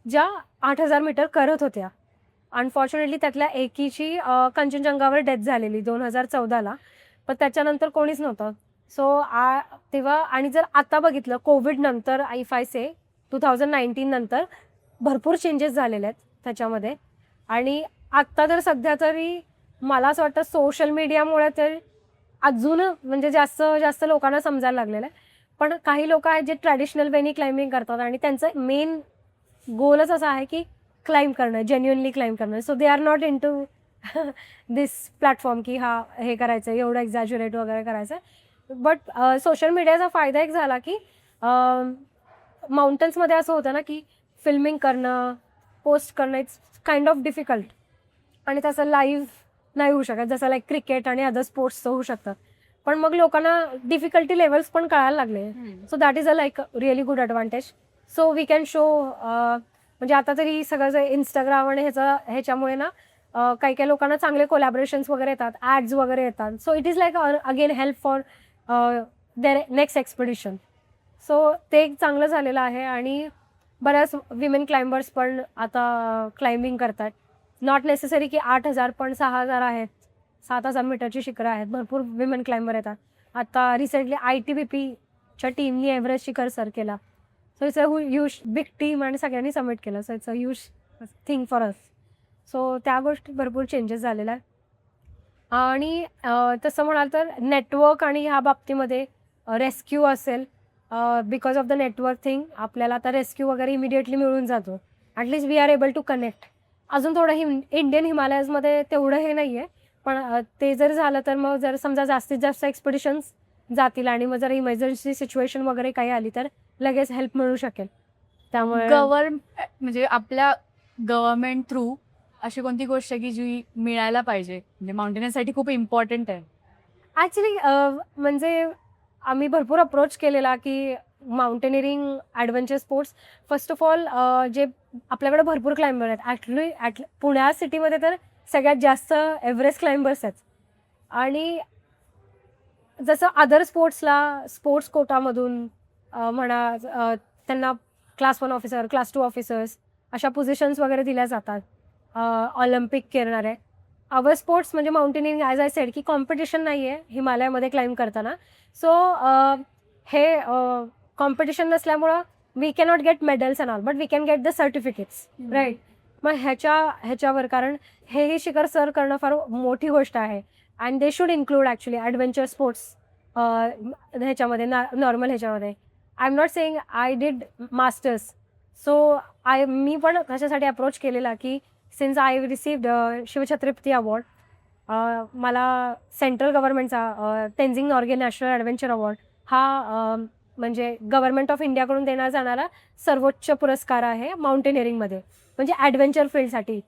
ज्या 8,000 मीटर करत होत्या. अनफॉर्च्युनेटली त्यातल्या एकीची कंचनजंगावर डेथ झालेली 2014ला, पण त्याच्यानंतर कोणीच नव्हतं. सो तेव्हा आणि जर आता बघितलं कोविड नंतर इफ आय से 2019 नंतर भरपूर चेंजेस झालेले आहेत त्याच्यामध्ये. आणि आत्ता तर सध्या तरी मला असं वाटतं सोशल मीडियामुळे तर अजून म्हणजे जास्त जास्त लोकांना समजायला लागलेलं आहे. पण काही लोक आहेत जे ट्रॅडिशनल वेनी क्लाइम्बिंग करतात आणि त्यांचं मेन गोलच असा आहे की क्लाइम्ब करणं, जेन्युअनली क्लाइम्ब करणं. So they are not into this platform की हे करायचं आहे, एवढं एक्झॅज्युरेट वगैरे करायचं आहे. बट सोशल मीडियाचा फायदा एक झाला की माउंटन्समध्ये असं होतं ना की फिल्मिंग करणं, पोस्ट करणं इट्स काइंड ऑफ डिफिकल्ट आणि तसं लाईव्ह नाही होऊ शकत जसं लाईक क्रिकेट आणि अदर स्पोर्ट्सचं होऊ शकतात. पण मग लोकांना डिफिकल्टी लेवल्स पण कळायला लागले. So that is a like really good advantage. So we can show म्हणजे आता तरी सगळं जे इंस्टाग्राम आणि ह्याच्यामुळे ना काही काही लोकांना चांगले कोलॅबरेशन्स वगैरे येतात, ॲड्स वगैरे येतात. So it is like again help for their next expedition. So ते एक चांगलं झालेलं आहे आणि बऱ्याच विमेन क्लाइंबर्स पण आता क्लाइम्बिंग करतात. नॉट नेसेसरी की 8,000 पण 6,000 आहेत, 7,000 मीटरची शिखरं आहेत. भरपूर विमेन क्लाइंबर येतात. आता रिसेंटली ITBPच्या टीमनी एव्हरेस्ट शिखर सर केला. So it's a huge big team आणि सगळ्यांनी सबमिट केलं. So it's a huge thing for us. So त्या गोष्टी भरपूर चेंजेस झालेला आहे. आणि तसं म्हणाल तर नेटवर्क आणि ह्या बाबतीमध्ये रेस्क्यू असेल, because of the network thing आपल्याला आता रेस्क्यू वगैरे इमिडिएटली मिळून जातो. At least we are able to connect. अजून थोडं इंडियन हिमालयाजमध्ये तेवढं हे नाही आहे. पण ते जर झालं तर मग जर समजा जास्तीत जास्त एक्सपिडिशन्स जातील आणि मग जर इमर्जन्सी सिच्युएशन वगैरे काही आली तर लगेच हेल्प मिळू शकेल. त्यामुळे म्हणजे आपल्या गव्हर्नमेंट थ्रू अशी कोणती गोष्ट आहे की जी मिळायला पाहिजे, म्हणजे माउंटेनियरसाठी खूप इम्पॉर्टंट आहे? ॲक्च्युली म्हणजे आम्ही भरपूर अप्रोच केलेला की mountaineering adventure sports first of all जे आपल्याकडे भरपूर क्लाइंबर आहेत. ॲक्च्युली पुण्या सिटीमध्ये तर सगळ्यात जास्त एव्हरेस्ट क्लाइंबर्स आहेत. आणि जसं अदर स्पोर्ट्सला स्पोर्ट्स कोटामधून म्हणा त्यांना क्लास 1 ऑफिसर, क्लास 2 ऑफिसर्स अशा पोझिशन्स वगैरे दिल्या जातात. ऑलिम्पिक करणारे आवर स्पोर्ट्स म्हणजे माउंटेनिअरिंग ॲज आय सेड की कॉम्पिटिशन नाही आहे हिमालयामध्ये क्लाइम्ब करताना. सो हे कॉम्पिटिशन नसल्यामुळं we cannot get medals and all but we can get the certificates right. मग ह्याच्यावर कारण हे शिखर सर करणं फार मोठी गोष्ट आहे. And they should include actually adventure sports ह्याच्यामध्ये नॉर्मल ह्याच्यामध्ये. I am not saying I did masters. So मी पण कशासाठी अप्रोच केलेला की since I received Shivchhatrapati award, मला सेंट्रल गव्हर्नमेंटचा Tenzing Norgay national adventure award हा म्हणजे गव्हर्नमेंट ऑफ इंडियाकडून देण्यात जाणारा सर्वोच्च पुरस्कार आहे माउंटेनिअरिंगमध्ये म्हणजे ॲडव्हेंचर फील्डसाठी.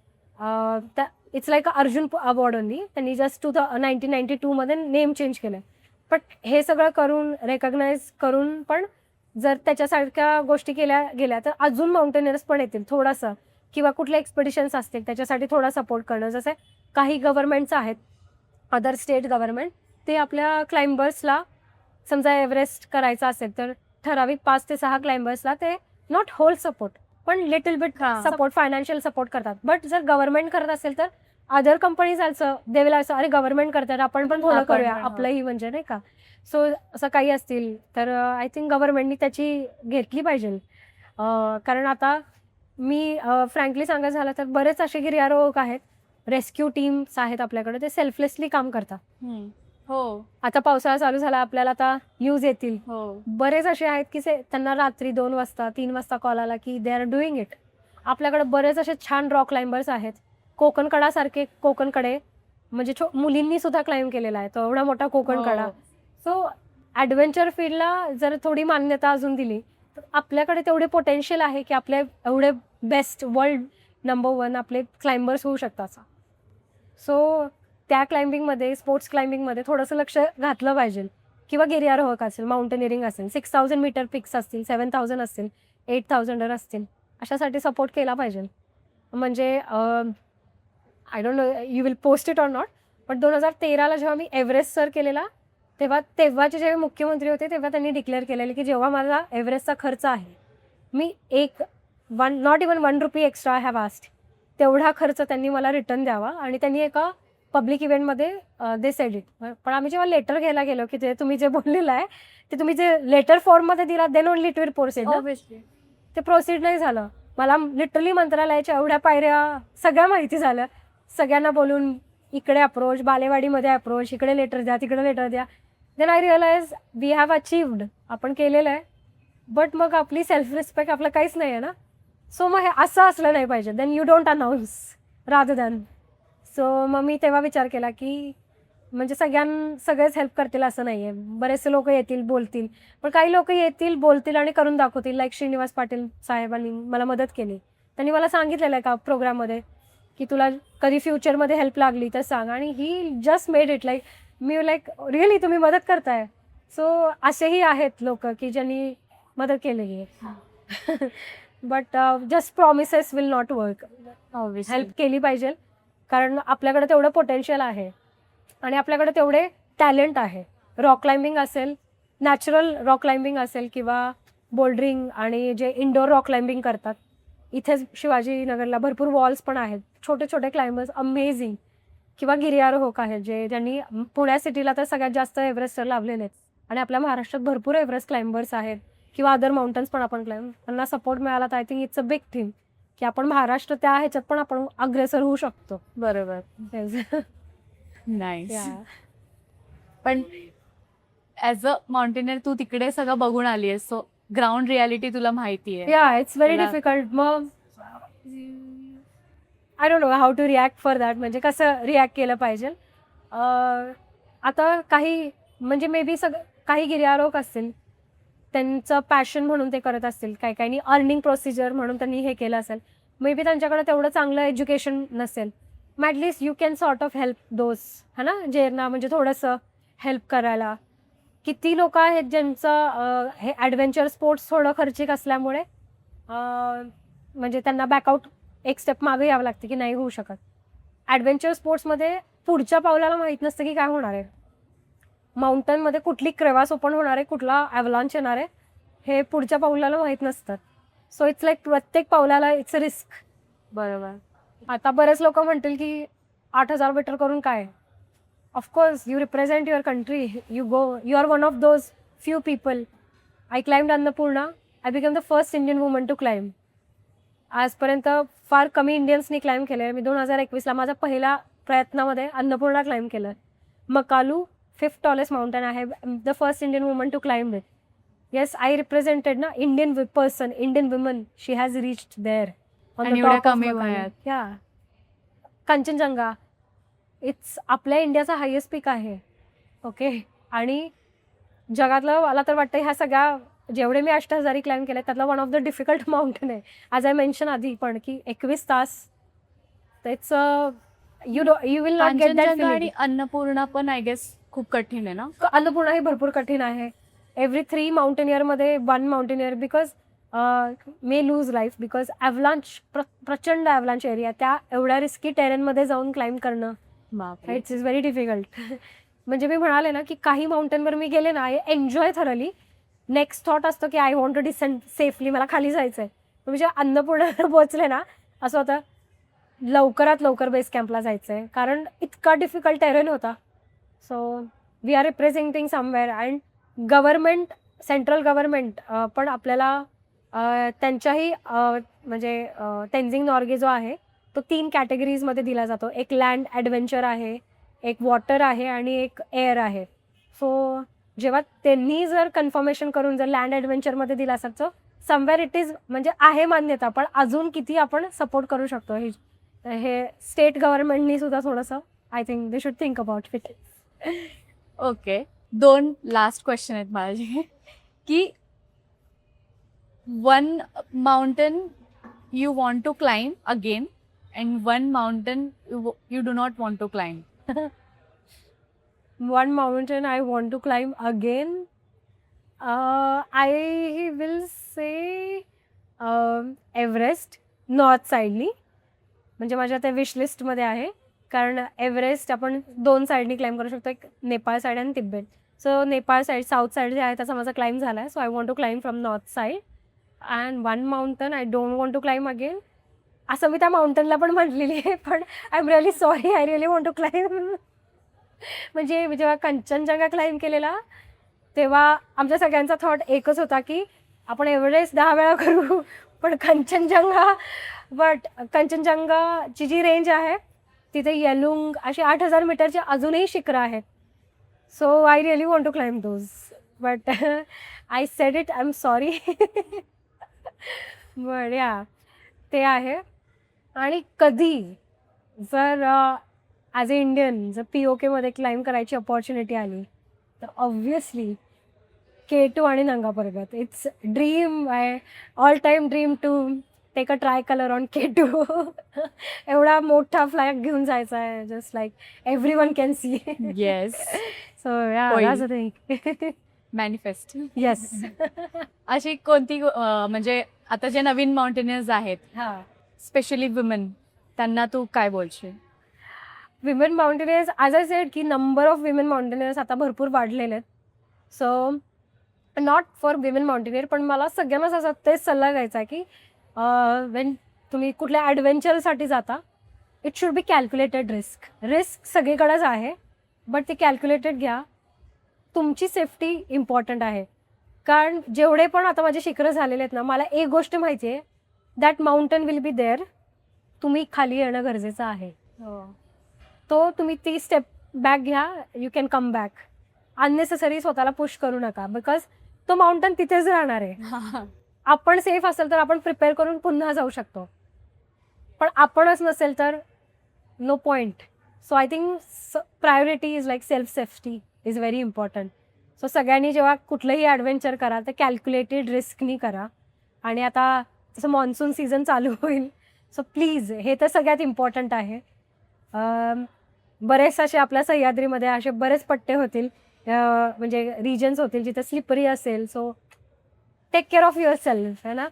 It's like Arjun award only. त्यांनी जस्ट 1992मध्ये नेम चेंज केलं आहे. बट हे सगळं करून रेकग्नाइज करून पण जर त्याच्यासारख्या गोष्टी केल्या गेल्या तर अजून माउंटेनियर्स पण येतील थोडासा, किंवा कुठले एक्सपिडिशन्स असतील त्याच्यासाठी थोडा सपोर्ट करणं. जसे काही गव्हर्नमेंट्स आहेत अदर स्टेट गव्हर्नमेंट, ते आपल्या क्लाइंबर्सला समजा एव्हरेस्ट करायचं असेल तर ठराविक 5 ते 6 क्लाइंबर्सला ते नॉट होल सपोर्ट पण little bit support, financial support करतात. बट जर गव्हर्नमेंट करत असेल तर other companies also they will also अरे गव्हर्नमेंट करतात आपण पण थोडं करूया आपलंही म्हणजे नाही का. सो असं काही असतील तर आय थिंक गव्हर्नमेंटनी त्याची घेतली पाहिजे. कारण आता मी फ्रँकली सांगायचं झालं तर बरेच असे गिर्यारोहक आहेत, रेस्क्यू टीम्स आहेत आपल्याकडे, ते सेल्फलेसली काम करतात. हो, आता पावसाळा चालू झाला, आपल्याला आता न्यूज येतील. हो. बरेच असे आहेत की त्यांना रात्री 2 वाजता 3 वाजता कॉल आला की दे आर डुईंग इट. आपल्याकडे बरेच असे छान रॉक क्लाइंबर्स आहेत. कोकणकडासारखे कोकणकडे म्हणजे मुलींनी सुद्धा क्लाइंब केलेला आहे तो एवढा मोठा कोकणकडा. सो ॲडव्हेंचर फील्डला जर थोडी मान्यता अजून दिली तर आपल्याकडे तेवढे पोटेन्शियल आहे की आपले एवढे बेस्ट वर्ल्ड नंबर 1 आपले क्लाइंबर्स होऊ शकतात. सो त्या क्लाइम्बिंगमध्ये, स्पोर्ट्स क्लाइम्बिंगमध्ये थोडंसं लक्ष घातलं पाहिजे किंवा गिर्यारोहक असेल, माउंटेनिअरिंग असेल, 6000 मीटर पिक्स असतील, 7000 असतील, 8000 असतील, अशासाठी सपोर्ट केला पाहिजे. म्हणजे I don't no you will post it or not, पण 2013ला जेव्हा मी एव्हरेस्ट सर केलेला, तेव्हाचे जेव्हा मुख्यमंत्री होते तेव्हा त्यांनी डिक्लेअर केलेलं की जेव्हा माझा एव्हरेस्टचा खर्च आहे, me not even 1 RuPay extra I have asked, तेवढा खर्च त्यांनी मला रिटर्न द्यावा. आणि त्यांनी एका पब्लिक इव्हेंटमध्ये दे सेड इट. पण आम्ही जेव्हा लेटर घ्यायला गेलो की ते तुम्ही जे बोललेलं आहे ते तुम्ही जे लेटर फॉर्ममध्ये दिला then only it will proceed. Obviously ते प्रोसीड नाही झालं. मला लिटरली मंत्रालयाच्या एवढ्या पायऱ्या सगळ्या माहिती झालं, सगळ्यांना बोलून इकडे अप्रोच, बालेवाडीमध्ये अप्रोच, इकडे लेटर द्या, तिकडे लेटर द्या. Then I realise we have achieved, आपण केलेलं आहे, बट मग आपली सेल्फ रिस्पेक्ट आपलं काहीच नाही आहे ना. सो मग हे असं असलं नाही पाहिजे. Then you don't announce rather than. So मग मी तेव्हा विचार केला की म्हणजे सगळेच हेल्प करतील असं नाही आहे. बरेचसे लोक येतील, बोलतील, पण काही लोक येतील, बोलतील आणि करून दाखवतील. लाईक श्रीनिवास पाटील साहेबांनी मला मदत केली. त्यांनी मला सांगितलेलं आहे का प्रोग्राममध्ये की तुला कधी फ्युचरमध्ये हेल्प लागली तर सांग. आणि ही जस्ट मेड इट लाईक मी लाईक रिअली तुम्ही मदत करताय. सो असेही आहेत लोक की ज्यांनी मदत केलेली आहे. But just promises will not work. Help केली पाहिजे, कारण आपल्याकडे तेवढं पोटेन्शियल आहे आणि आपल्याकडे तेवढे टॅलेंट आहे. रॉक क्लाइम्बिंग असेल, नॅचरल रॉक क्लाइम्बिंग असेल किंवा बोल्डरिंग आणि जे इंडोर रॉक क्लाइम्बिंग करतात, इथेच शिवाजीनगरला भरपूर वॉल्स पण आहेत, छोटे छोटे क्लाइंबर्स अमेझिंग. किंवा गिर्यारोहक आहेत ज्यांनी पुण्या सिटीला तर सगळ्यात जास्त एव्हरेस्टर लावलेले आहेत. आणि आपल्या महाराष्ट्रात भरपूर एव्हरेस्ट क्लाइंबर्स आहेत किंवा अदर माउंटन्स पण आपण क्लाइंब, त्यांना सपोर्ट मिळाला तर I think it's a big thing की आपण महाराष्ट्र त्या ह्याच्यात पण आपण अग्रेसर होऊ शकतो. बरोबर. नाईस. पण ॲज अ माउंटेनियर तू तिकडे सगळं बघून आली आहेस, सो ग्राउंड रियालिटी तुला माहिती आहे. Yeah it's very difficult. मग I don't know how to react for that, म्हणजे कसं रिॲक्ट केलं पाहिजे. आता काही म्हणजे मे बी काही गिर्यारोहक असतील, त्यांचं पॅशन म्हणून ते करत असतील, काही अर्निंग प्रोसिजर म्हणून त्यांनी हे केलं असेल. मे बी त्यांच्याकडे तेवढं चांगलं एज्युकेशन नसेल. मग at least you can sort of help those, है ना, ज्यांना म्हणजे थोडंसं हेल्प करायला. किती लोक आहेत ज्यांचं हे ॲडव्हेंचर स्पोर्ट्स थोडं खर्चिक असल्यामुळे म्हणजे त्यांना बॅकआउट एक स्टेप मागे यावं लागतं की नाही होऊ शकत. ॲडव्हेंचर स्पोर्ट्समध्ये पुढच्या पावलाला माहीत नसतं की काय होणार आहे. माउंटनमध्ये कुठली क्रेवास ओपन होणार आहे, कुठला ॲव्हलांच येणार आहे, हे पुढच्या पावलाला माहीत नसतात. सो इट्स लाईक प्रत्येक पावलाला इट्स अ रिस्क. बरोबर. आता बरेच लोक म्हणतील की 8000 मीटर करून काय. Of course you represent your country, you are one of those few people. I climbed Annapurna. I become the first Indian woman to climb. आजपर्यंत फार कमी इंडियन्सनी क्लाइम्ब केलं आहे. मी 2021ला माझ्या पहिल्या प्रयत्नामध्ये अन्नपूर्णा क्लाइम्ब केलं. Makalu 5th tallest mountain. I have the first Indian woman to climb it. Yes, I represented na Indian person, Indian woman. She has reached there on the top of Makalu. Yeah. Kanchenjunga, it's आपल्या इंडियाचा हायेस्ट पीक आहे. ओके. आणि जगातलं मला तर वाटतं ह्या सगळ्या जेवढे मी अष्टहजारी क्लाइम्ब केले त्यातलं one of the difficult mountain आहे. ॲज आय मेन्शन आधी पण की 21 तास. It's you will not get that feeling. आणि अन्नपूर्णा पण आय गेस खूप कठीण आहे ना. अन्नपूर्णा ही भरपूर कठीण आहे. एव्हरी 3 माउंटेनियरमध्ये 1 mountaineer because may lose life because avalanche, प्रचंड ॲव्हलांच एरिया, त्या एवढ्या रिस्की टेरेनमध्ये जाऊन क्लाइम्ब करणं इट्स इज व्हेरी डिफिकल्ट. म्हणजे मी म्हणाले ना की काही माउंटेनवर मी गेले ना, I enjoy thoroughly. Next thought असतो की I want to descend safely, मला खाली जायचं आहे. म्हणजे अन्नपूर्णाला पोहोचले ना असं होतं लवकरात लवकर बेस कॅम्पला जायचं आहे, कारण इतका डिफिकल्ट टेरेन होता. So we are representing somewhere. And government, central government पण आपल्याला त्यांच्याही म्हणजे तेन्झिंग नॉर्गे जो आहे तो 3 कॅटेगरीजमध्ये दिला जातो. एक लँड ॲडव्हेंचर आहे, एक वॉटर आहे आणि एक एअर आहे. सो जेव्हा त्यांनी जर कन्फर्मेशन करून जर लँड ॲडव्हेंचरमध्ये दिला असेल तर समवेअर इट इज म्हणजे आहे मान्यता, पण अजून किती आपण सपोर्ट करू शकतो हे स्टेट गव्हर्नमेंटनी सुद्धा थोडंसं I think they should think about it. Okay. 2 last question आहेत माझे की 1 mountain you want to climb again and 1 mountain you do not want to climb. one mountain I want to climb again, I will say Everest north साईडनी, म्हणजे माझ्या त्या विश लिस्टमध्ये आहे. कारण एव्हरेस्ट आपण 2 साईडनी क्लाइंब करू शकतो, एक नेपाळ साईड आणि Tibet. So Nepal side, south side जे आहे त्याचा माझा क्लाइंब झाला आहे. So I want to climb from north side. And one mountain I don't want to climb again, असं मी त्या माउंटनला पण म्हटलेली आहे, पण I am really sorry, I really want to climb. म्हणजे मी जेव्हा कंचनजंगा क्लाइंब केलेला तेव्हा आमच्या सगळ्यांचा थॉट एकच होता की आपण एव्हरेस्ट 10 वेळा करू, पण कंचनजंगाची जी रेंज आहे तिथे येलुंग अशी 8,000 मीटरची अजूनही शिखरं आहेत. So I really want to climb those, but I said it, I am sorry. But yeah ते आहे. आणि कधी जर ॲज अ इंडियन जर POKमध्ये क्लाइंब करायची अपॉर्च्युनिटी आली तर ऑब्व्हियसली K2 आणि Nanga Parbat. It's dream, I all time dream to take a try colour on K2. एवढा मोठा फ्लॅग घेऊन जायचा आहे, just like everyone can see. Yes. So yeah होईल. That's a thing. Manifest. Yes. अशी कोणती म्हणजे आता जे नवीन माउंटेनियर्स आहेत, हां, स्पेशली वुमेन, त्यांना तू काय बोलशील? Women mountaineers, as I said की नंबर ऑफ विमेन माउंटेनियर्स आता भरपूर वाढलेले आहेत. So not for women mountaineer, पण मला सगळ्यांनाच असा तेच सल्ला द्यायचा आहे की वेन तुम्ही कुठल्या ॲडव्हेंचरसाठी जाता, it should be calculated risk. Risk सगळीकडेच आहे, बट ते कॅल्क्युलेटेड घ्या. तुमची सेफ्टी इम्पॉर्टंट आहे. कारण जेवढे पण आता माझे शिखरं झालेले आहेत ना, मला एक गोष्ट माहिती आहे, that mountain will be there. तुम्ही खाली येणं गरजेचं आहे. तो तुम्ही ती स्टेप बॅक घ्या, you can come back. Unnecessary स्वतःला पुश करू नका, बिकॉज तो माउंटन तिथेच राहणार आहे. आपण सेफ असेल तर आपण प्रिपेअर करून पुन्हा जाऊ शकतो, पण आपणच नसेल तर no point. So I think priority is like self safety is very important. So सगळ्यांनी जेव्हा कुठलंही ॲडव्हेंचर करा तर कॅल्क्युलेटेड रिस्कनी करा. आणि आता जसं मॉन्सून सीझन चालू होईल, सो प्लीज हे तर सगळ्यात इम्पॉर्टंट आहे. बरेच असे आपल्या सह्याद्रीमध्ये असे बरेच पट्टे होतील, म्हणजे रिजन्स होतील जिथे स्लिपरी असेल. So take care of your self, है ना.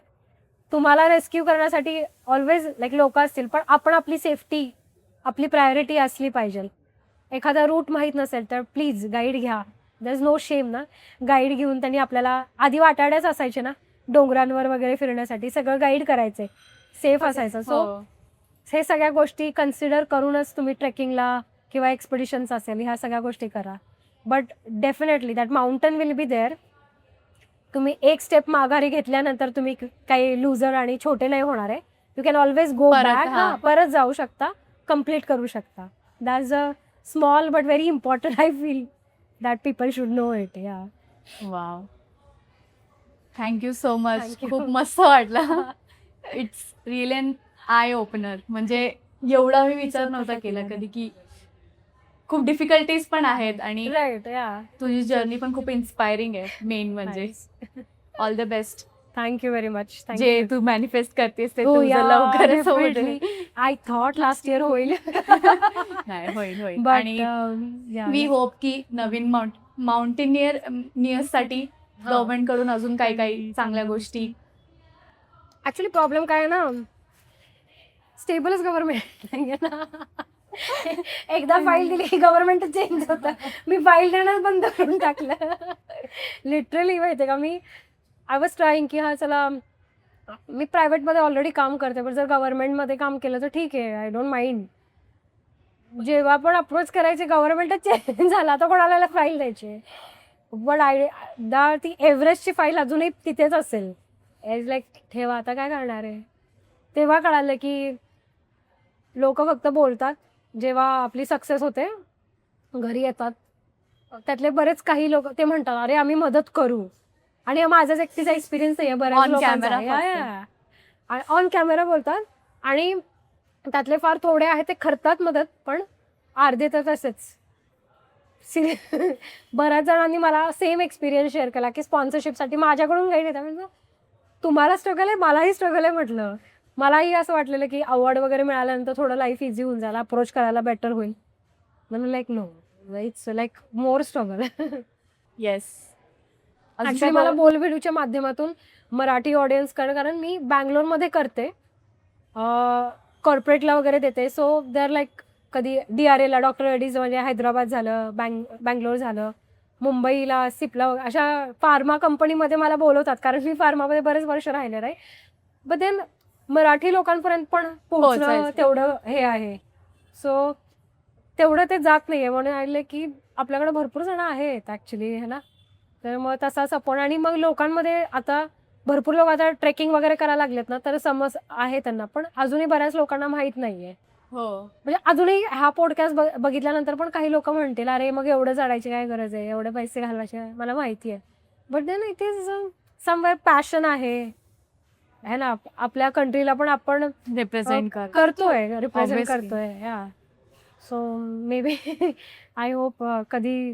तुम्हाला रेस्क्यू करण्यासाठी ऑलवेज लाईक लोक असतील, पण आपण आपली सेफ्टी, आपली प्रायोरिटी असली पाहिजे. एखादा रूट माहीत नसेल तर प्लीज गाईड घ्या. दर इज नो शेम ना. गाईड घेऊन त्यांनी आपल्याला, आधी वाटाड्याच असायचे ना डोंगरांवर वगैरे फिरण्यासाठी, सगळं गाईड करायचे, सेफ असायचं. सो हे सगळ्या गोष्टी कन्सिडर करूनच तुम्ही ट्रेकिंगला किंवा एक्सपिडिशन्स असेल ह्या सगळ्या गोष्टी करा. But definitely that mountain will be there. तुम्ही एक स्टेप माघारी घेतल्यानंतर तुम्ही काही लुझर आणि छोटे नाही होणार आहे. You can always go back, परत जाऊ शकता, कम्प्लीट करू शकता. That's a small but very important, I feel that people should know it. या wow, thank you so much. Thank you. खूप मस्त वाटलं. It's really an eye opener. म्हणजे एवढा मी विचार नव्हता केला कधी की खूप डिफिकल्टीज पण आहेत आणि राईट. या तुझी जर्नी पण खूप इन्स्पायरिंग आहे. मेन म्हणजे all the best. Thank you very much. जे तू मॅनिफेस्ट करतेस ते तुझं लवकरच होईल. आय थॉट लास्ट इयर होईल. नाही, होईल होईल. But, आणि वी होप की नवीन माउंटेनियर्स साठी गव्हर्नमेंट कडून अजून काही काही चांगल्या गोष्टी. ऍक्च्युली प्रॉब्लेम काय आहे ना, स्टेबलच गव्हर्नमेंट नाहीये ना. एकदा फाईल दिली की गव्हर्नमेंट चेंज होतं. मी फाईल देणं बंद करून टाकलं लिटरली. माहिती का, मी आय वॉज ट्राईंग की हा चला मी प्रायव्हेटमध्ये ऑलरेडी काम करते, पण जर गव्हर्नमेंटमध्ये काम केलं तर ठीक आहे, आय डोंट माइंड. जेव्हा पण अप्रोच करायचे गव्हर्नमेंटच चेंज झाला तर कोणाला फाईल द्यायची. बट ती एव्हरेस्टची फाईल अजूनही तिथेच असेल. एज लाईक ठेवा, आता काय करणार आहे. तेव्हा कळालं की लोक फक्त बोलतात, जेव्हा आपली सक्सेस होते घरी येतात त्यातले बरेच काही लोक ते म्हणतात अरे आम्ही मदत करू. आणि माझाच एकटीचा एक्सपिरियन्स आहे बऱ्याच लोकांचा. ऑन कॅमेरा बोलतात आणि त्यातले फार थोडे आहेत ते करतात मदत, पण अर्धे तर तसेच. बऱ्याच जणांनी मला सेम एक्सपिरियन्स शेअर केला की स्पॉन्सरशिपसाठी माझ्याकडून गाईड येतात. म्हणजे तुम्हाला स्ट्रगल आहे, मलाही स्ट्रगल आहे. म्हटलं मलाही असं वाटलेलं की अवॉर्ड वगैरे मिळाल्यानंतर थोडं लाईफ इझी होऊन जाईल, अप्रोच करायला बेटर होईल. म्हणून like no, it's like more struggle. Yes. Actually मला बोलबिडूच्या माध्यमातून मराठी ऑडियन्स कारण मी बँगलोरमध्ये करते, कॉर्पोरेटला वगैरे देते. सो दे आर लाईक कधी DRAला डॉक्टर रेड्डीज म्हणजे हैदराबाद झालं, बँगलोर झालं, मुंबईला सिप्ला अशा फार्मा कंपनीमध्ये मला बोलवतात, कारण मी फार्मामध्ये बरेच वर्ष राहिले राईट. बट देन मराठी लोकांपर्यंत पण पोहोचणं पोहोचायचं. तेवढं हे आहे. सो तेवढं ते जात नाहीये, म्हणून आले की आपल्याकडे भरपूर जण आहेत ऍक्च्युली है ना. तर मग तसा सपोर्ट. आणि मग लोकांमध्ये आता भरपूर लोक आता ट्रेकिंग वगैरे करायला लागलेत ना, तर समज आहे त्यांना, पण अजूनही बऱ्याच लोकांना माहित नाहीये. हो. म्हणजे अजूनही हा पॉडकास्ट बघितल्यानंतर पण काही लोक म्हणतील, अरे मग एवढं चढायची काय गरज आहे, एवढे पैसे घालवायचे काय? मला माहिती आहे. But then it is somewhere passion आहे ना. आपल्या कंट्रीला पण आपण रिप्रेझेंट करतोय, रिप्रेझेंट Obviously. करतोय. Yeah so maybe I hope कधी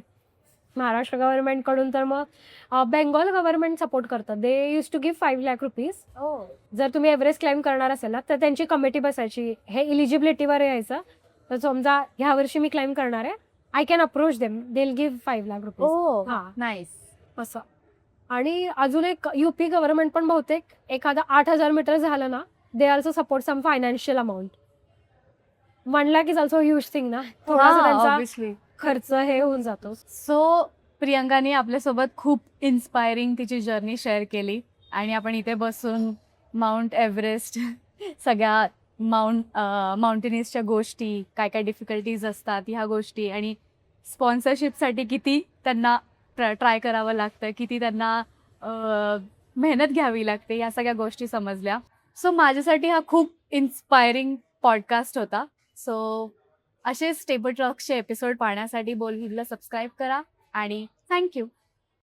महाराष्ट्र गव्हर्नमेंट कडून तर मग बेंगॉल गव्हर्नमेंट सपोर्ट करतात. They use to give 5 lakh rupees. जर तुम्ही एव्हरेस्ट क्लाइम करणार असेल ना, तर त्यांची कमिटी बसायची, हे इलिजिबिलिटीवर यायचं. तर समजा ह्या वर्षी मी क्लाइम करणार आहे, I can approach them, they will give 5 lakh rupees. Oh हा. नाईस. असं. आणि अजून एक UP गव्हर्नमेंट पण बहुतेक एखादा 8,000 मीटर झालं ना, they also support some financial amount. 1 lakh is also huge thing ना. थोडासा त्यांचा ऑब्विसली. खर्च हे होऊन जातो. सो प्रियंकाने आपल्यासोबत खूप इन्स्पायरिंग तिची जर्नी शेअर केली आणि आपण इथे बसून माउंट एव्हरेस्ट सगळ्या माउंटेनियर्सच्या गोष्टी, काय काय डिफिकल्टीज असतात ह्या गोष्टी, आणि स्पॉन्सरशिपसाठी किती त्यांना ट्राय करावं लागतं, किती त्यांना मेहनत घ्यावी लागते, या सगळ्या गोष्टी समजल्या. सो माझ्यासाठी हा खूप इन्स्पायरिंग पॉडकास्ट होता. सो असे स्टेबल टॉक्सचे एपिसोड पाहण्यासाठी बोलबिडला सबस्क्राईब करा आणि थँक्यू.